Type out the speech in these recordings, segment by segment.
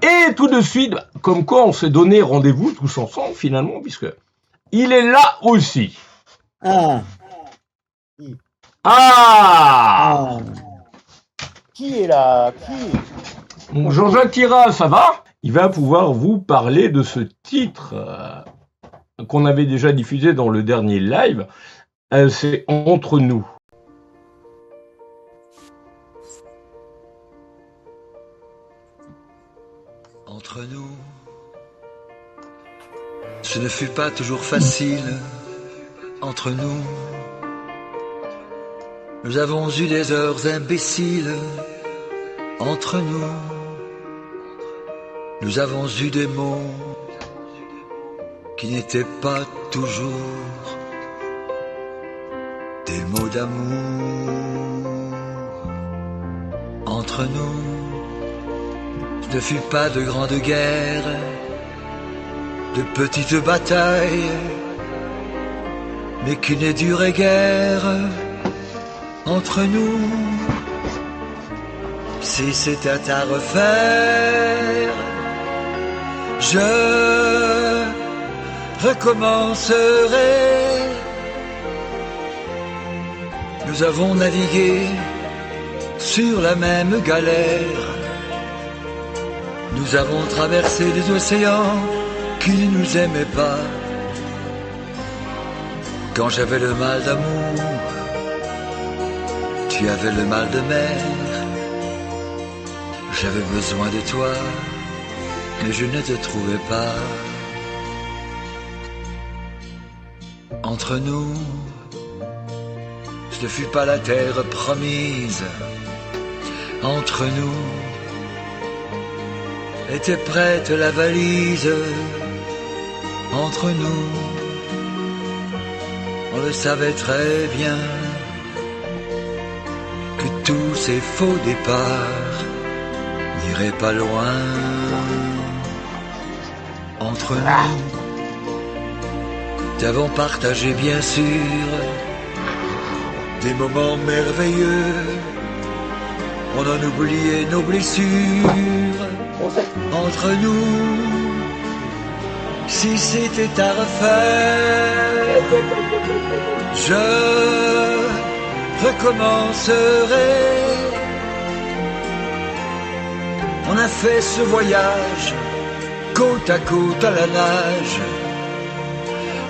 Et tout de suite, comme quoi on s'est donné rendez-vous tous ensemble finalement, puisque il est là aussi. Ah. Ah, Qui est là? Qui? donc Jean-Jacques Tira, ça va? Il va pouvoir vous parler de ce titre qu'on avait déjà diffusé dans le dernier live. C'est Entre nous. Entre nous, ce ne fut pas toujours facile. Entre nous, nous avons eu des heures imbéciles. Entre nous, nous avons eu des mots qui n'étaient pas toujours des mots d'amour. Entre nous, ce ne fut pas de grandes guerres, de petites batailles, mais qui ne durait guère. Entre nous, si c'était à refaire, je recommencerai. Nous avons navigué sur la même galère. Nous avons traversé des océans qui ne nous aimaient pas. Quand j'avais le mal d'amour, tu avais le mal de mer. J'avais besoin de toi, mais je ne te trouvais pas. Entre nous, ce ne fut pas la terre promise. Entre nous, était prête la valise. Entre nous, on le savait très bien que tous ces faux départs n'iraient pas loin. Entre nous, nous avons partagé bien sûr des moments merveilleux. On en oubliait nos blessures. Entre nous, si c'était à refaire, je recommencerai. On a fait ce voyage côte à côte à la nage.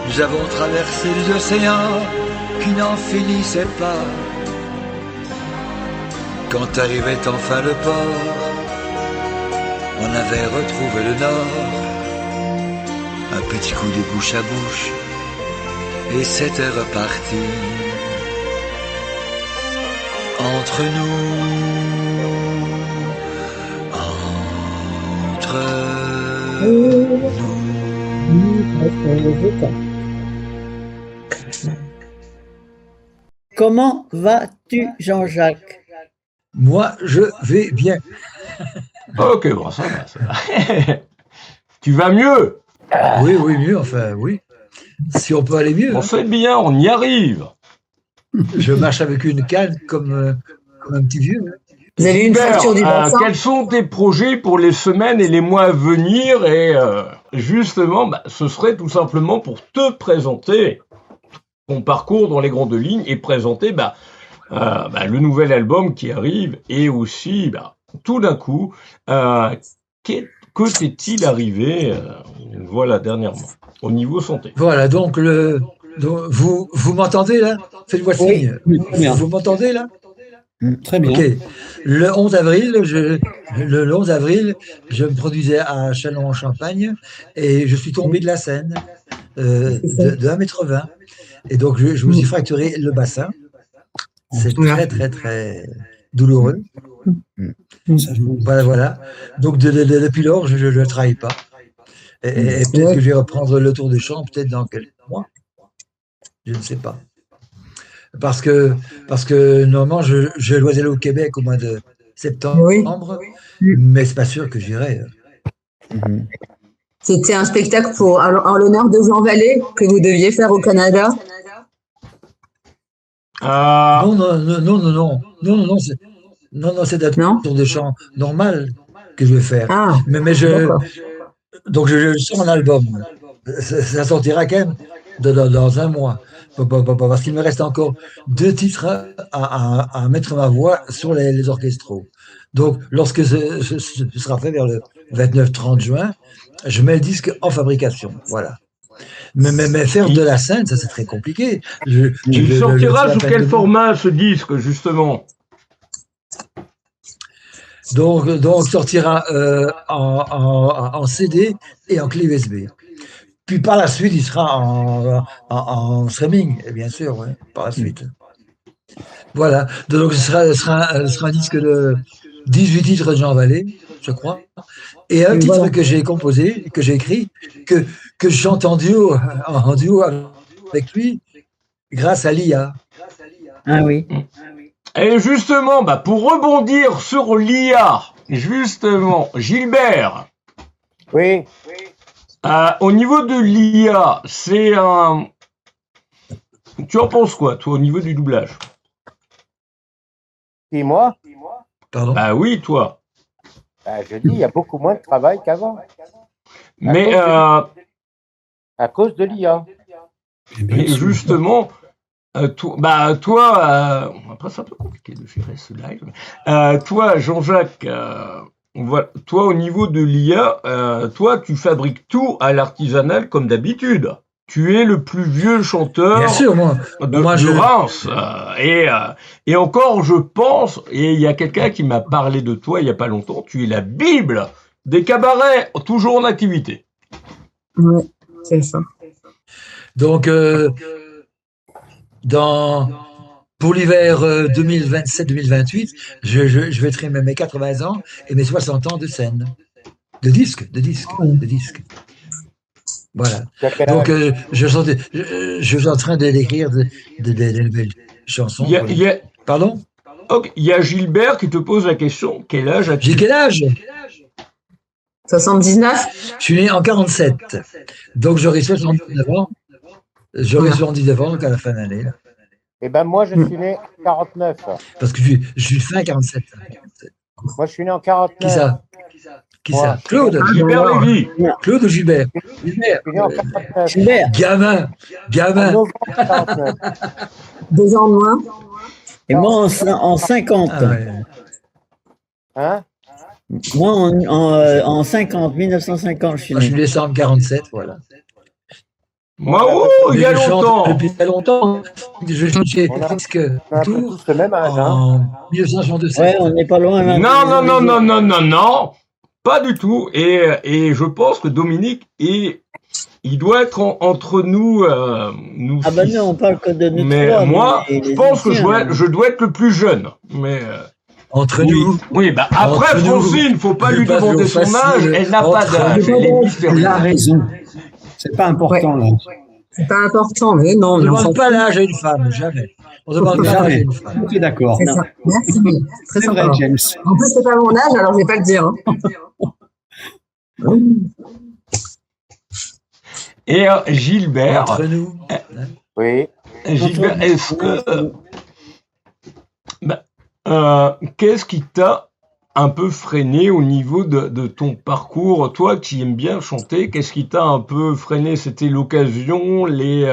Nous avons traversé les océans qui n'en finissaient pas. Quand arrivait enfin le port, on avait retrouvé le nord. Un petit coup de bouche à bouche, et c'était reparti. Entre nous, entre nous. Comment vas-tu, Jean-Jacques? Moi, je vais bien. Ok, bon, ça va, ça va. Tu vas mieux? Oui, oui, mieux, enfin, oui. Si on peut aller mieux. On fait bien, on y arrive. Je marche avec une canne comme un petit vieux. Vous avez eu une fracture du bassin? Quels sont tes projets pour les semaines et les mois à venir? Et justement, ce serait tout simplement pour te présenter ton parcours dans les grandes lignes et présenter le nouvel album qui arrive et aussi, tout d'un coup, que t'est-il arrivé voilà, dernièrement, au niveau santé? Voilà, donc, vous m'entendez là? Faites-moi signe. Oui, très bien. Vous m'entendez là? Très bien. Ok. Le 11 avril, je me produisais à Châlons-en-Champagne et je suis tombé de la scène de 1,20 m. Et donc, je me suis fracturé le bassin. C'est très, très, très douloureux. Voilà. Donc, depuis lors, je ne travaille pas. Et peut-être que je vais reprendre le tour de chant, peut-être dans quelques mois. Je ne sais pas. Parce que normalement, je dois aller au Québec au mois de septembre, mais c'est pas sûr que j'irai. C'était un spectacle en l'honneur de Jean Vallée que vous deviez faire au Canada? Non, c'est un tour de chant normal. que je vais faire. Ah, Mais d'accord. donc je sors un album. Ça sortira quand même dans un mois. Parce qu'il me reste encore 2 titres à mettre ma voix sur les orchestraux. Donc, lorsque ce sera fait vers le 29-30 juin, je mets le disque en fabrication. Voilà. Mais faire de la scène, ça c'est très compliqué. Il sortira la sous peine quel de- format ce disque, justement? Donc sortira en CD et en clé USB. Puis par la suite, il sera en streaming, et bien sûr, ouais, par la suite. Voilà. Donc ce sera un disque de 18 titres de Jean Vallée, je crois, et un Et titre voilà. que j'ai composé, que j'ai écrit, que je chante en duo avec lui, grâce à l'IA. Ah oui. Et justement, pour rebondir sur l'IA, justement, Gilbert, Oui. au niveau de l'IA, c'est un... Tu en penses quoi, toi, au niveau du doublage? Qui, moi? Pardon? Bah oui, toi. Je dis, il y a beaucoup moins de travail qu'avant, Mais, à cause de l'IA. mais justement, toi, après c'est un peu compliqué de gérer ce live. Toi, Jean-Jacques, voilà, toi au niveau de l'IA, toi tu fabriques tout à l'artisanal comme d'habitude. Tu es le plus vieux chanteur Bien sûr, moi de je- Reims. Et encore, je pense, et il y a quelqu'un qui m'a parlé de toi il y a pas longtemps, tu es la Bible des cabarets toujours en activité. Ouais, c'est ça. Donc, pour l'hiver 2027-2028, je vais traîner mes 80 ans et mes 60 ans de scène. De disque. Voilà. Tu as quel Donc, âge? je suis en train d'écrire des nouvelles chansons. Pardon? Ok, il y a Gilbert qui te pose la question, quel âge as-tu? J'ai quel âge? 79? Je suis né en 47. Donc, j'aurai 79 ans. J'aurai 79 ans donc à la fin de l'année. là. Eh ben, moi, je suis né en 49. Parce que je suis fin 47. Moi, je suis né en Qui 49. ça? Qui Moi. ça? Claude? Gilbert Lévy. Claude ou Gilbert? Gilbert. Je suis né en 49. Gilbert. Gamin. En novembre 49. 2 ans de moins? Et moi en 50. Ah ouais. Hein? Moi en 50, 1950, je suis Moi, je suis né. décembre 47, voilà. Moi, il y a Mais je chante longtemps. depuis très longtemps. Je chante chez On a- Disque On a un peu Tour tous le même âge, hein? en 1967. Ouais, on n'est pas loin là. Non, pas du tout. Et je pense que Dominique il doit être entre nous, nous Ah bah six. non, on parle que de nous Mais trois. moi, mais je les pense que anciens, je dois être le plus jeune. Mais Entre oui, nous. oui. Après Entre nous, Francine, faut pas je lui veux pas demander que vous son fassiez âge. Elle n'a pas entre d'âge. nous. Elle est mystérieuse. Il a raison. C'est pas important, là. C'est pas important, mais non. On ne mais on s'en demande pas fout. l'âge à une femme, jamais. On ne demande pas l'âge à Jamais. une femme. Tout est d'accord. C'est ça. Merci. Très C'est sympa. vrai, James. En plus, c'est pas mon âge, alors je vais pas le dire. Hein. Et Gilbert, Entre nous. Oui. Gilbert, est-ce que qu'est-ce qui t'a un peu freiné au niveau de ton parcours? Toi qui aimes bien chanter, qu'est-ce qui t'a un peu freiné? C'était l'occasion, les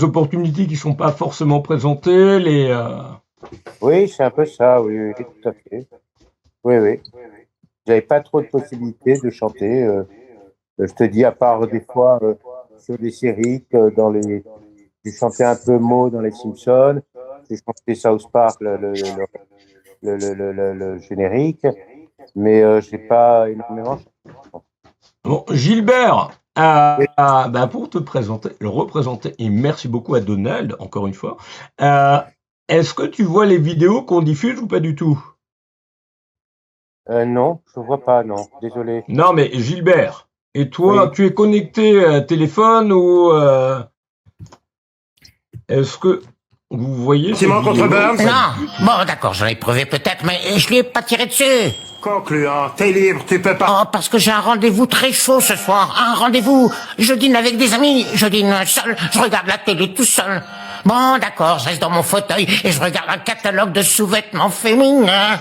opportunités qui sont pas forcément présentées, Oui, c'est un peu ça, oui, tout à fait. Oui. J'avais pas trop de possibilités de chanter. Je te dis, à part des fois sur des séries, j'ai chanté un peu Mo dans les Simpsons, j'ai chanté South Park, le générique, mais j'ai pas énormément chanté. Bon, Gilbert, pour te présenter, le représenter, et merci beaucoup à Donald, encore une fois, est-ce que tu vois les vidéos qu'on diffuse ou pas du tout? Non, je vois pas, non, désolé. Non, mais Gilbert, et toi, Oui. tu es connecté téléphone ou est-ce que vous voyez cette Simon contre vidéo? Burns. Non, bon d'accord, j'en ai prouvé peut-être, mais je lui ai pas tiré dessus. Concluant, t'es libre, tu peux pas. Oh, parce que j'ai un rendez-vous très chaud ce soir, un rendez-vous. Je dîne avec des amis, je dîne seul, je regarde la télé tout seul. Bon d'accord, je reste dans mon fauteuil et je regarde un catalogue de sous-vêtements féminins.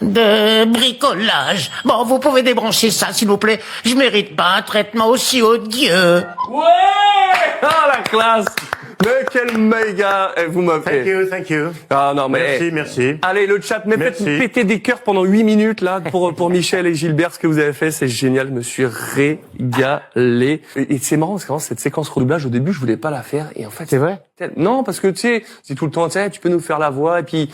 de bricolage. Bon, vous pouvez débrancher ça, s'il vous plaît. Je mérite pas un traitement aussi odieux. Ouais! Ah, la classe! Mais quel méga, vous m'avez. Thank you. Ah non, mais. Merci. Allez, le chat, mais faites Merci. péter des cœurs pendant 8 minutes, là, pour Michel et Gilbert, ce que vous avez fait, c'est génial, je me suis régalé. Et c'est marrant, parce que cette séquence redoublage, au début, je voulais pas la faire, et en fait. C'est vrai? Non, parce que, tu sais, c'est tout le temps, tu sais, tu peux nous faire la voix, et puis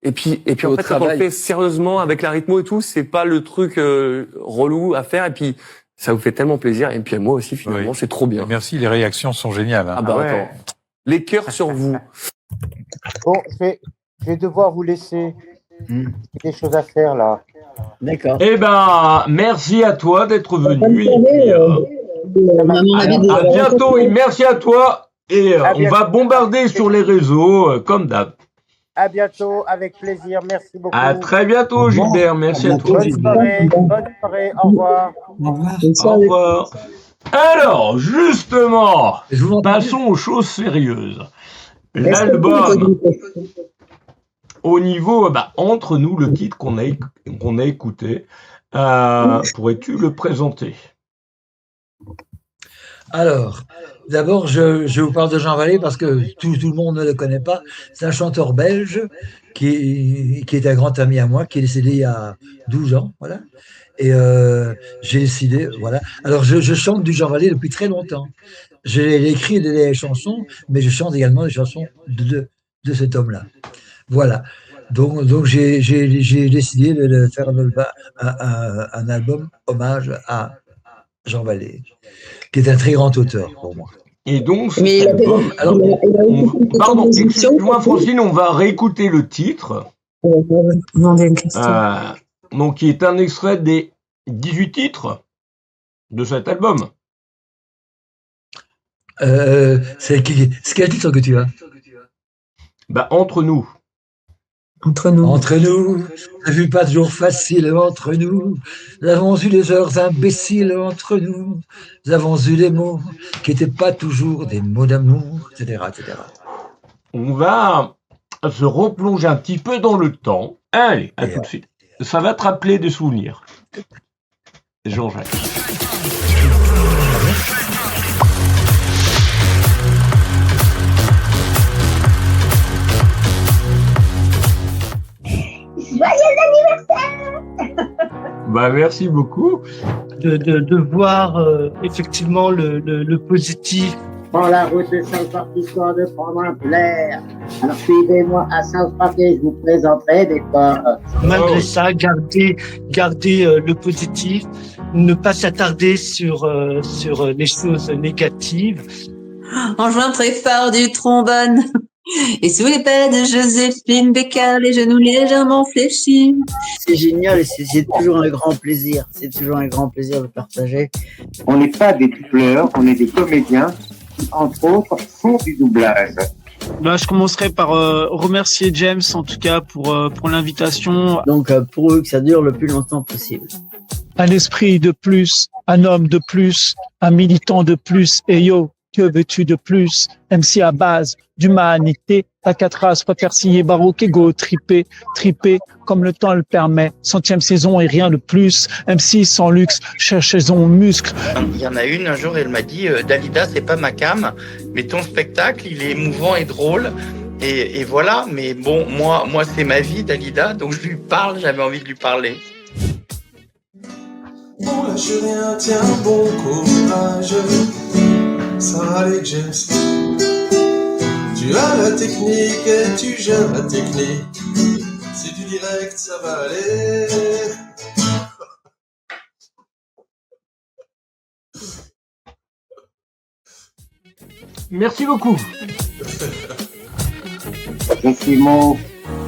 en fait, quand on le travail. fait sérieusement, avec la rythmo et tout, c'est pas le truc, relou à faire, et puis, ça vous fait tellement plaisir, et puis moi aussi, finalement, c'est trop bien. Merci, les réactions sont géniales. Hein. Ah bah, ouais. attends. Les cœurs sur vous. Bon, je vais devoir vous laisser. J'ai des choses à faire là. D'accord. Eh ben, merci à toi d'être venu. Bonne Et soirée, puis, maman David. à bientôt et merci à toi. Et À on bientôt. va bombarder sur les réseaux comme d'hab. À bientôt, avec plaisir. Merci beaucoup. À très bientôt, Gilbert. Merci à toi. Bonne soirée. Au revoir. Au revoir. Bonne Au soirée. revoir. Alors, justement, Je vous entends. passons aux choses sérieuses. Est-ce que L'album, vous pouvez- au niveau, entre nous, le titre qu'on a écouté, pourrais-tu le présenter? Alors, d'abord, je vous parle de Jean Vallée parce que tout le monde ne le connaît pas. C'est un chanteur belge qui est un grand ami à moi, qui est décédé il y a 12 ans, voilà. Et j'ai décidé, voilà. Alors, je chante du Jean Vallée depuis très longtemps. J'ai écrit des chansons, mais je chante également des chansons de cet homme-là. Voilà. Donc j'ai décidé de faire un album hommage à Jean Vallée, qui est un très grand auteur pour moi. Et donc, cet Mais il a fait- album, alors, il a aussi fait pardon, composition. excuse-moi Francine, on va réécouter le titre, Demandez une question. donc qui est un extrait des 18 titres de cet album. C'est quel titre que tu as? Entre nous. Entre nous. Entre nous, ça fut pas toujours facile entre nous. Nous avons eu des heures imbéciles entre nous. Nous avons eu des mots qui n'étaient pas toujours des mots d'amour, etc., etc. On va se replonger un petit peu dans le temps. Allez, à tout de suite. Ça va te rappeler des souvenirs. Jean-Jacques. Merci beaucoup. De voir effectivement le positif. Prends la route de South Park histoire de prendre un plaisir. Alors suivez-moi à South Park et je vous présenterai des corps. Malgré ça, garder le positif, ne pas s'attarder sur les choses négatives. En jouant très fort du trombone. Et sous les pas de Joséphine Bécard, les genoux légèrement fléchis. C'est génial et c'est toujours un grand plaisir. C'est toujours un grand plaisir de partager. On n'est pas des doubleurs, on est des comédiens qui, entre autres, font du doublage. Je commencerai par remercier James en tout cas pour l'invitation. Donc pour eux que ça dure le plus longtemps possible. Un esprit de plus, un homme de plus, un militant de plus. Et yo, que veux-tu de plus? MC à base d'humanité, ta quatre races préfère scier baroque ego, tripé comme le temps le permet. 100e saison et rien de plus. MC sans luxe, cherchons muscle. Il y en a une un jour, elle m'a dit Dalida, c'est pas ma cam, mais ton spectacle, il est émouvant et drôle. Et voilà, mais bon, moi c'est ma vie, Dalida, donc je lui parle, j'avais envie de lui parler. Bon, lâche rien, tiens, bon courage. Ça va aller, James. Tu as la technique et tu gères la technique. C'est du direct, ça va aller. Merci beaucoup. Je suis Mo,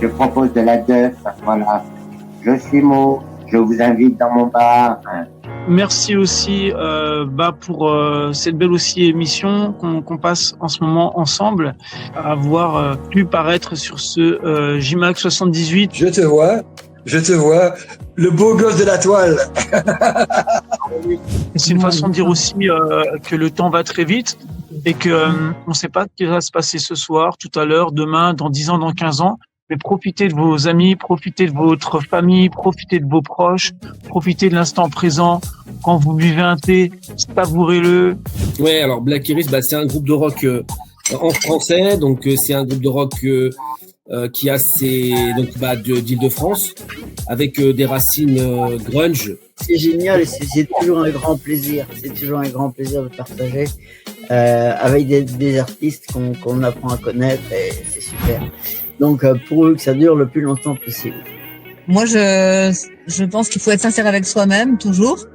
je propose de la teuf, voilà. Je suis Mo, je vous invite dans mon bar. Merci aussi pour cette belle aussi émission qu'on passe en ce moment ensemble, à avoir pu paraître sur ce JMAC 78. Je te vois, le beau gosse de la toile. C'est une façon de dire aussi que le temps va très vite et que on ne sait pas ce qui va se passer ce soir, tout à l'heure, demain, dans 10 ans, dans 15 ans. Mais profitez de vos amis, profitez de votre famille, profitez de vos proches, profitez de l'instant présent. Quand vous buvez un thé, savourez-le. Ouais, alors Black Iris, c'est un groupe de rock en français, donc c'est un groupe de rock qui a d'Île-de-France, avec des racines grunge. C'est génial, c'est toujours un grand plaisir. C'est toujours un grand plaisir de partager avec des artistes qu'on apprend à connaître et c'est super. Donc pour eux que ça dure le plus longtemps possible. Moi, je pense qu'il faut être sincère avec soi-même toujours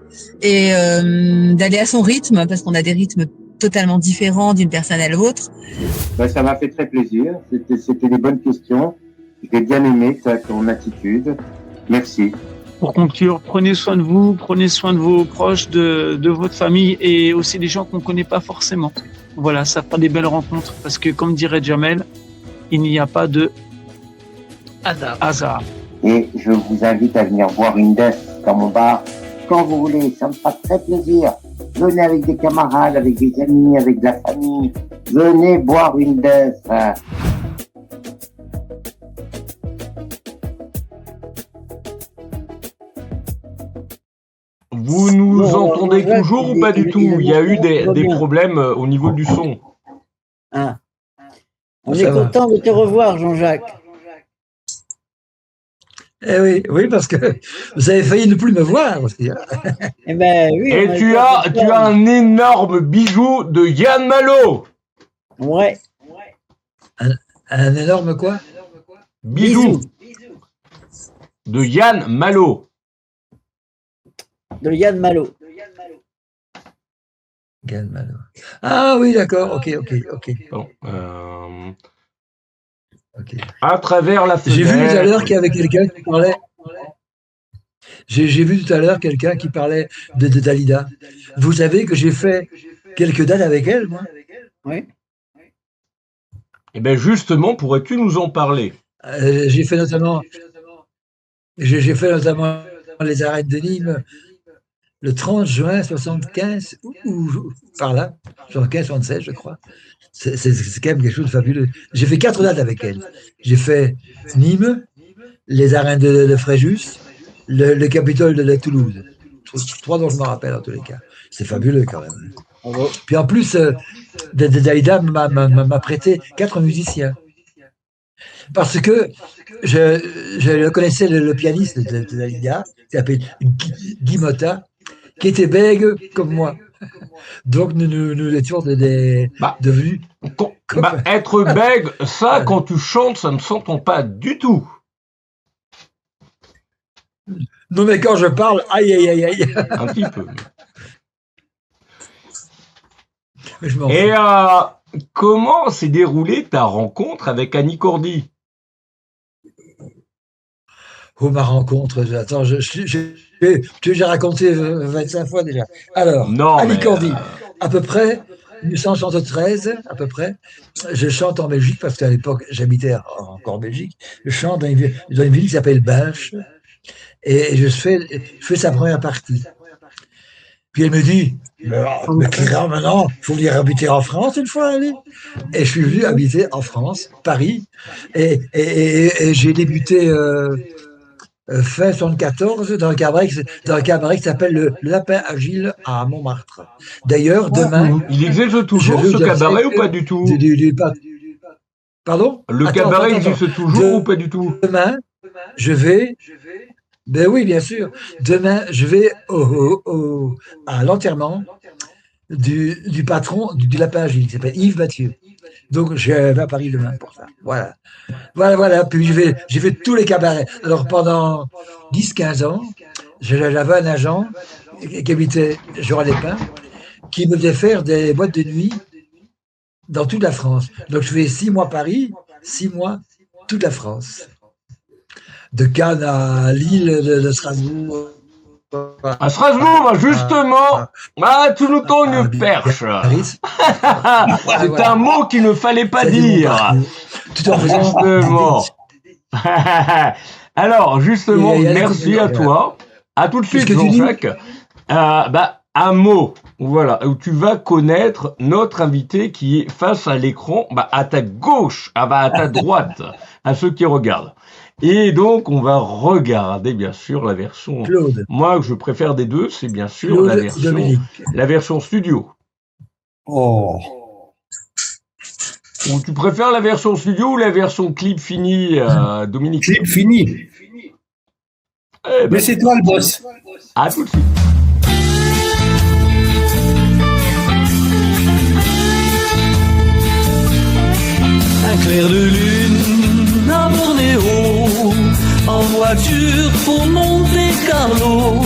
et d'aller à son rythme parce qu'on a des rythmes totalement différents d'une personne à l'autre. Ça m'a fait très plaisir. C'était des bonnes questions. J'ai bien aimé ton attitude. Merci. Pour conclure, prenez soin de vous, prenez soin de vos proches, de votre famille et aussi des gens qu'on ne connaît pas forcément. Voilà, ça fera des belles rencontres parce que comme dirait Jamel, il n'y a pas de hasard. Et je vous invite à venir boire une def dans mon bar quand vous voulez. Ça me fera très plaisir. Venez avec des camarades, avec des amis, avec de la famille. Venez boire une def. Vous nous entendez toujours ou pas du tout? Il y a eu des problèmes au niveau du son. Ah. On est content de te revoir, Jean-Jacques. Eh oui, parce que vous avez failli ne plus me voir aussi. Eh ben, oui, et tu as un énorme bijou de Yann Malo. Ouais. Un énorme quoi? Bijou. De Yann Malo. De Yann Malo. Yann Malo. Ah oui, d'accord, ok. Bon, à travers la fenêtre. J'ai vu tout à l'heure qu'il y avait quelqu'un qui parlait. J'ai vu tout à l'heure quelqu'un qui parlait de Dalida. Vous savez que j'ai fait quelques dates avec elle, moi. Oui. Eh bien, justement, pourrais-tu nous en parler? J'ai fait notamment les arènes de Nîmes le 30 juin 75, ou par là, 75, 76, je crois. C'est quand même quelque chose de fabuleux. J'ai fait 4 dates avec elle. J'ai fait Nîmes, les arènes de Fréjus, le Capitole de Toulouse. 3 dont je me rappelle en tous les cas. C'est fabuleux quand même. Puis en plus, Dalida m'a prêté 4 musiciens. Parce que je connaissais le pianiste de Dalida, qui s'appelle Guy Motta, qui était bègue comme moi. Donc nous étions devenus. Être bègue, ça, quand tu chantes, ça ne s'entend pas du tout. Non, mais quand je parle, aïe. Un petit peu. Et comment s'est déroulée ta rencontre avec Annie Cordy? Oh, ma rencontre, attends, j'ai raconté 25 fois déjà. Alors, Annie Cordy, à peu près 1973, à peu près, je chante en Belgique, parce qu'à l'époque, j'habitais encore en Belgique, je chante dans une ville qui s'appelle Binche, et je fais sa première partie. Puis elle me dit, mais Kira, maintenant, il faut venir habiter en France une fois, allez. Et je suis venu habiter en France, Paris, et j'ai débuté fin 74 dans un cabaret qui s'appelle le Lapin Agile à Montmartre. D'ailleurs, demain... Il existe toujours ce cabaret ou pas du tout? Pardon? Le cabaret existe toujours ou pas du tout? Demain, je vais... Ben oui, bien sûr. Demain, je vais à l'enterrement du patron du Lapin Agile, qui s'appelle Yves Mathieu. Donc, je vais à Paris demain pour ça. Voilà. Puis, j'ai fait tous les cabarets. Alors, pendant 10-15 ans, j'avais un agent qui habitait Jorat-les-Pins, qui me faisait faire des boîtes de nuit dans toute la France. Donc, je fais 6 mois Paris, 6 mois toute la France. De Cannes à Lille, de Strasbourg. À Strasbourg, justement, tu nous tends une perche. C'est un mot qu'il ne fallait pas dire. Tout en faisant justement. Alors, justement, merci à toi. À tout de suite, Jean-Jacques. un mot, voilà, où tu vas connaître notre invité qui est face à l'écran, à ta gauche, à ta droite, à ceux qui regardent. Et donc, on va regarder, bien sûr, la version... Claude. Moi, je préfère des deux, c'est bien sûr Claude la version studio. Oh. Ou tu préfères la version studio ou la version clip fini, Dominique? Clip fini. Mais c'est toi le boss. À tout de suite. Un clair de lune à Bornéo, en voiture pour Monte Carlo,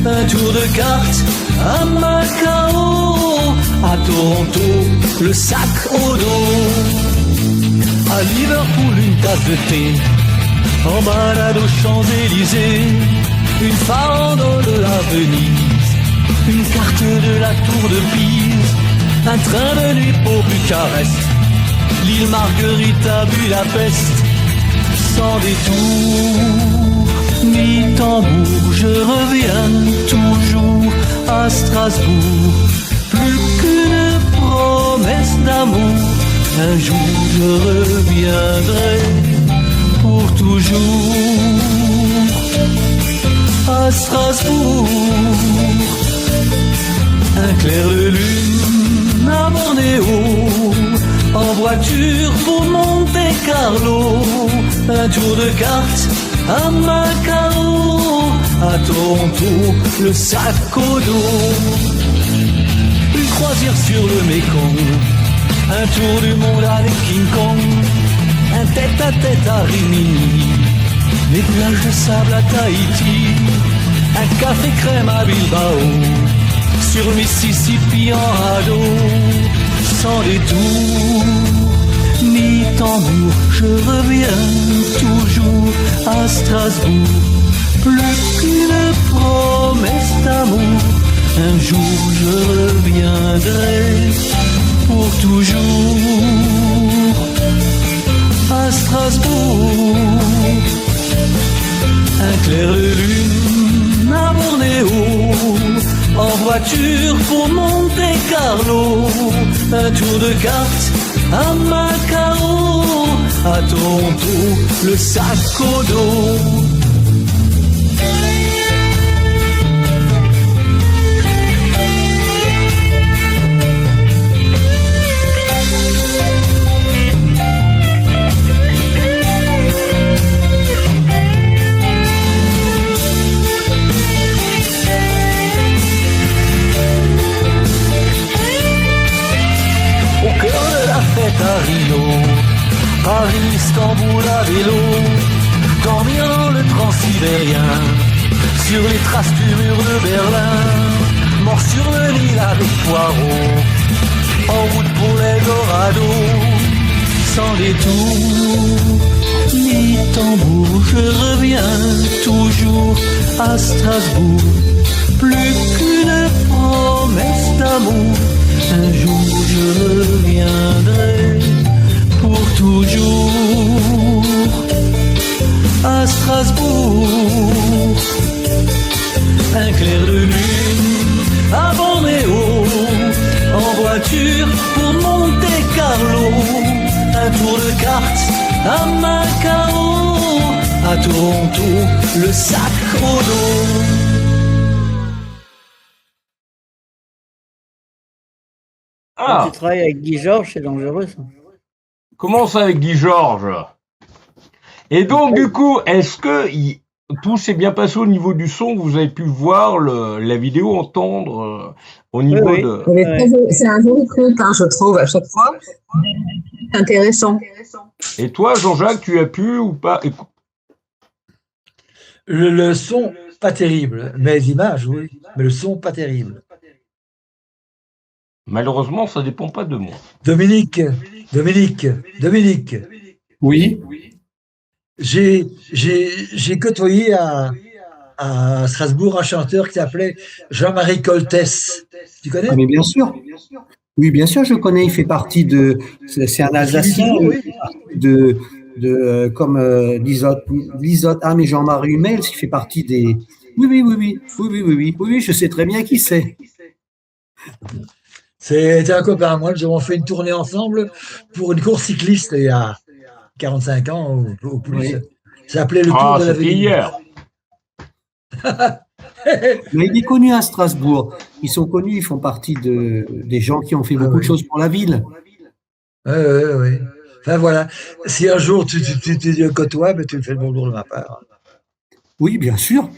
un tour de cartes à Macao, à Toronto, le sac au dos, à Liverpool une tasse de thé, en balade aux Champs-Élysées, une farandole à Venise, une carte de la tour de Pise, un train de nuit pour Bucarest, l'île Marguerite à Budapest, sans détour ni tambour, je reviens toujours à Strasbourg, plus qu'une promesse d'amour, un jour je reviendrai pour toujours à Strasbourg, un clair de lune à Bornéo, en voiture pour Monte Carlo, un tour de cartes à Macao, à Toronto, le sac au dos, une croisière sur le Mékong, un tour du monde avec King Kong, un tête-à-tête à Rimini, les plages de sable à Tahiti, un café crème à Bilbao, sur le Mississippi en radeau, sans détour ni tambour, je reviens toujours à Strasbourg, plus qu'une promesse d'amour, un jour je reviendrai pour toujours à Strasbourg, un clair de lune à Bornéo, en voiture pour Monte Carlo, un tour de cartes à Macao, à Toronto, le sac au dos. À Rio, Paris, Istanbul à vélo, dormir le transsibérien, sur les traces du mur de Berlin, mort sur le Nil avec Poirot, en route pour l'Eldorado, sans détour ni tambour, je reviens toujours à Strasbourg, plus qu'une promesse d'amour, un jour je reviendrai pour toujours à Strasbourg, un clair de lune à Bornéo, en voiture pour Monte Carlo, un tour de cartes à Macao, à Toronto, le sac au dos. Quand tu travailles avec Guy Georges, c'est dangereux ça. Comment ça avec Guy Georges? Et donc du coup, est-ce que tout s'est bien passé au niveau du son? Vous avez pu voir la vidéo, entendre au niveau de... C'est un joli truc, je trouve, à chaque fois. Intéressant. Et toi, Jean-Jacques, tu as pu ou pas? Le son, pas terrible. Mais les images, oui. Mais le son, pas terrible. Malheureusement, ça dépend pas de moi. Dominique. Oui. J'ai côtoyé à Strasbourg un chanteur qui s'appelait Jean-Marie Coltès. Tu connais? Ah, mais bien sûr. Oui, bien sûr, je connais. Il fait partie de. C'est un Alsacien comme Lisotte. Ah, mais Jean-Marie Hummels, il fait partie des. Oui, je sais très bien qui c'est. C'était un copain à moi, nous avons fait une tournée ensemble pour une course cycliste il y a 45 ans ou plus. Oui. Ça s'appelait le Tour de c'était l'Avenir. hier. Mais il est connu à Strasbourg. Ils sont connus, ils font partie des gens qui ont fait beaucoup de choses pour la ville. Oui. Enfin voilà, si un jour tu le côtoies, tu me fais le bonjour de ma part. Oui, bien sûr.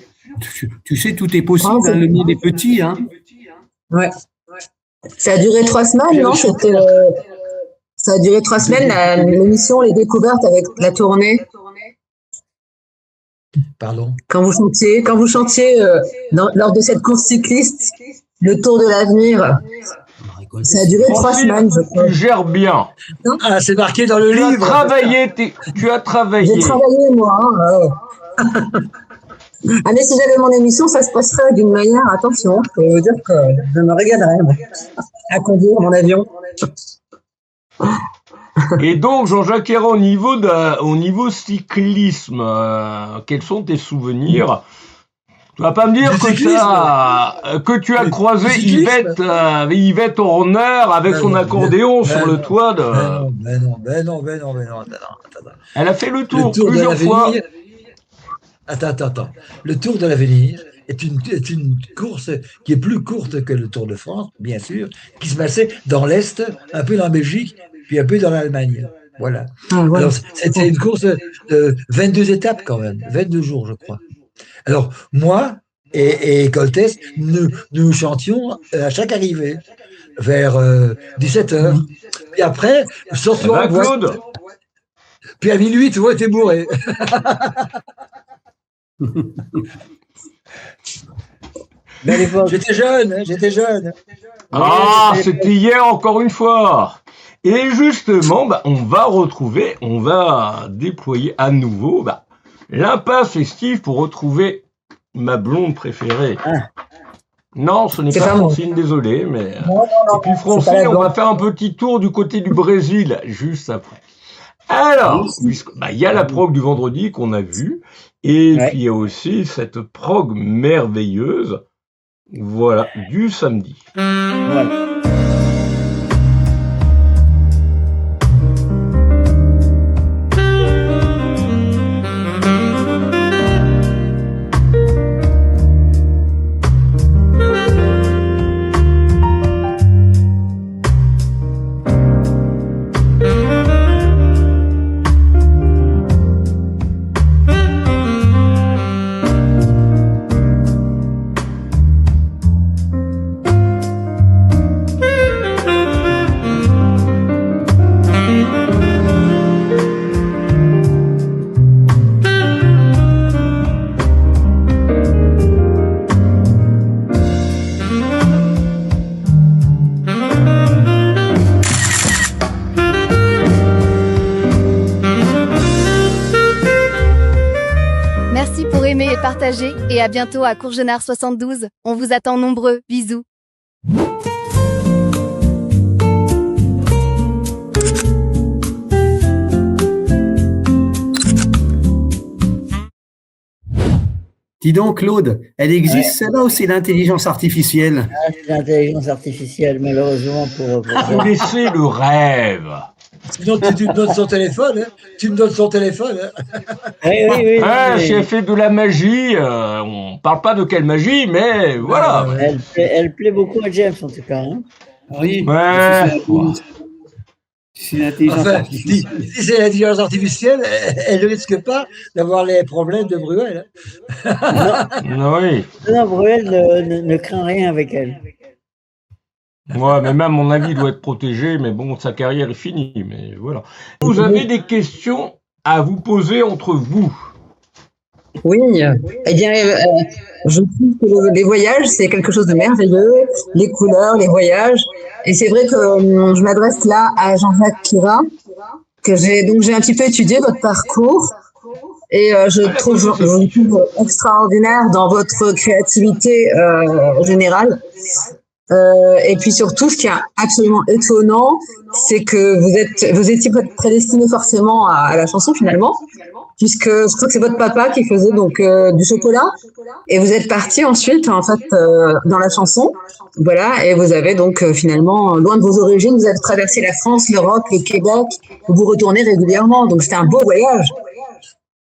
Tu sais, tout est possible, hein, le monde est petit. Hein. Ouais. Ça a duré 3 semaines, non? Ça a duré 3 semaines, l'émission Les Découvertes avec la tournée. Pardon. Quand vous chantiez lors de cette course cycliste, le Tour de l'Avenir. Ça a duré 3 semaines, je crois. Tu gères bien. Ah, c'est marqué dans le livre. Tu as travaillé. J'ai travaillé, moi. Ah, mais si j'avais mon émission, ça se passerait d'une manière, attention, je peux vous dire que je me régalerais, moi, à conduire mon avion. Et donc, Jean-Jacques Héran, au niveau cyclisme, quels sont tes souvenirs? Tu vas pas me dire que tu as croisé Yvette Horner avec son accordéon sur le toit de... Ben non. Elle a fait le tour plusieurs fois. Attends. Le Tour de l'Avenir est une course qui est plus courte que le Tour de France, bien sûr, qui se passait dans l'Est, un peu dans la Belgique, puis un peu dans l'Allemagne. Voilà. Alors, c'était une course de 22 étapes quand même, 22 jours, je crois. Alors, moi et Coltès, nous chantions à chaque arrivée, vers 17h. Puis après, sur Claude. Puis à minuit, tu vois, t'es bourré. J'étais jeune. Ah, c'était hier encore une fois. Et justement, on va déployer à nouveau l'impasse festive pour retrouver ma blonde préférée. Non, ce n'est pas Francine, désolé, mais... Non, et puis Francine, on va faire un petit tour du côté du Brésil, juste après. Alors, il y a la prog du vendredi qu'on a vue, et puis il y a aussi cette prog merveilleuse, voilà, du samedi. Voilà. Et à bientôt à Courgenard 72. On vous attend nombreux. Bisous. Dis donc, Claude, elle existe celle-là ou c'est l'intelligence artificielle? C'est l'intelligence artificielle, malheureusement pour Vous laissez le rêve. Sinon, tu me donnes son téléphone. Oui. Si elle fait de la magie, on parle pas de quelle magie, mais voilà. Elle plaît beaucoup à James, en tout cas. Hein. Oui. C'est l'intelligence artificielle. Si c'est l'intelligence artificielle, elle ne risque pas d'avoir les problèmes de Bruel. Oui. Non, Bruel ne craint rien avec elle. Ouais, mais même à mon avis, il doit être protégé, mais bon, sa carrière est finie, mais voilà. Vous avez des questions à vous poser entre vous? Oui, eh bien, je trouve que les voyages, c'est quelque chose de merveilleux, les couleurs, les voyages, et c'est vrai que je m'adresse là à Jean-Jacques Kira, que j'ai un petit peu étudié votre parcours, et je trouve extraordinaire dans votre créativité générale. Et puis surtout, ce qui est absolument étonnant, c'est que vous étiez prédestiné forcément à la chanson finalement, puisque je crois que c'est votre papa qui faisait donc du chocolat, et vous êtes parti ensuite en fait dans la chanson, voilà, et vous avez donc finalement loin de vos origines, vous avez traversé la France, l'Europe, le Québec, vous retournez régulièrement, donc c'était un beau voyage.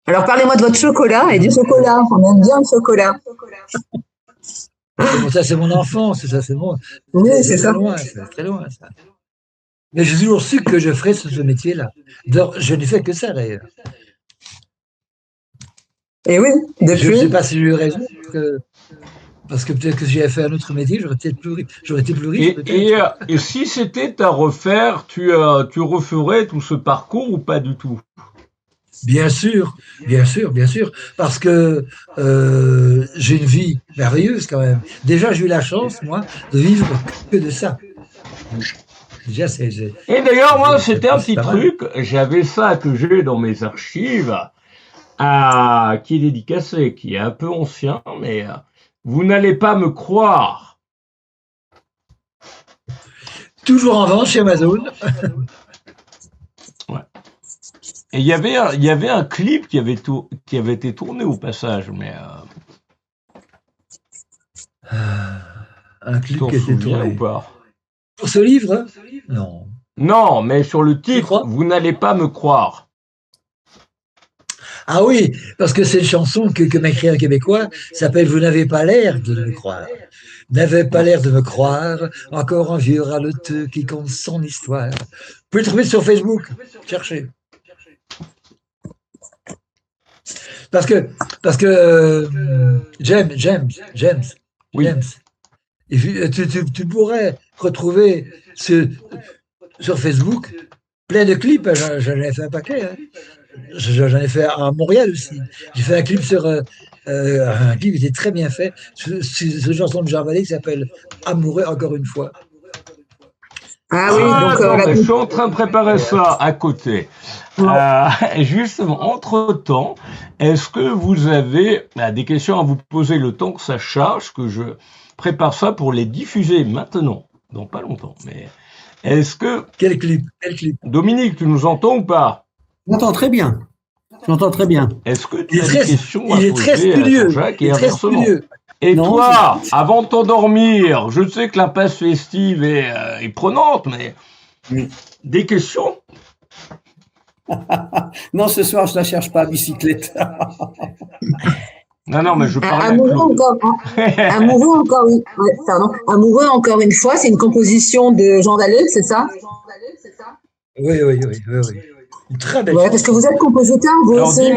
Alors parlez-moi de votre chocolat et du chocolat, on aime bien le chocolat. Ça c'est mon enfance, ça c'est bon. Oui, c'est ça. Loin, c'est très loin ça. Mais j'ai toujours su que je ferais ce métier-là. Je n'ai fait que ça d'ailleurs. Et oui, depuis. Je ne sais pas si j'ai eu raison, parce que peut-être que si j'avais fait un autre métier, j'aurais été plus riche. Et si c'était à refaire, tu referais tout ce parcours ou pas du tout? Bien sûr, parce que j'ai une vie merveilleuse quand même. Déjà, j'ai eu la chance, moi, de vivre que de ça. Déjà, Et d'ailleurs, moi, c'était un petit truc, j'avais ça que j'ai dans mes archives, qui est dédicacé, qui est un peu ancien, mais vous n'allez pas me croire. Toujours en vente chez Amazon. Ouais. Et il y avait un clip qui avait été tourné au passage, mais un clip qui a été tourné ou pas? Pour ce livre? Non. Non, mais sur le titre, vous n'allez pas me croire. Ah oui, parce que c'est une chanson que m'a écrit un Québécois, s'appelle « Vous n'avez pas l'air de me croire ». N'avez pas l'air de me croire, encore un vieux râleteux qui compte son histoire. Vous pouvez le trouver sur Facebook, cherchez. Parce que James, oui. James, tu pourrais retrouver sur Facebook plein de clips. J'en ai fait un paquet. Hein. J'en ai fait à Montréal aussi. J'ai fait un clip sur un clip qui était très bien fait. C'est une chanson de Jean Vallée qui s'appelle Amoureux encore une fois. Ah oui, donc je suis en train de préparer ça à côté. Justement, entre-temps, est-ce que vous avez des questions à vous poser le temps que ça charge, que je prépare ça pour les diffuser maintenant, dans pas longtemps. Mais est-ce que... Quel clip? Dominique, tu nous entends ou pas? J'entends très bien. Est-ce que tu as des questions à poser à Jean-Jacques et inversement? Et non, toi, avant de t'endormir, je sais que la passe festive est prenante, mais des questions? Non, ce soir, je ne la cherche pas à bicyclette. Non, mais je parle Amoureux encore une fois, c'est une composition de Jean Vallée, c'est ça? Oui. Très belle. Ouais, parce que vous êtes compositeur, vous alors, aussi.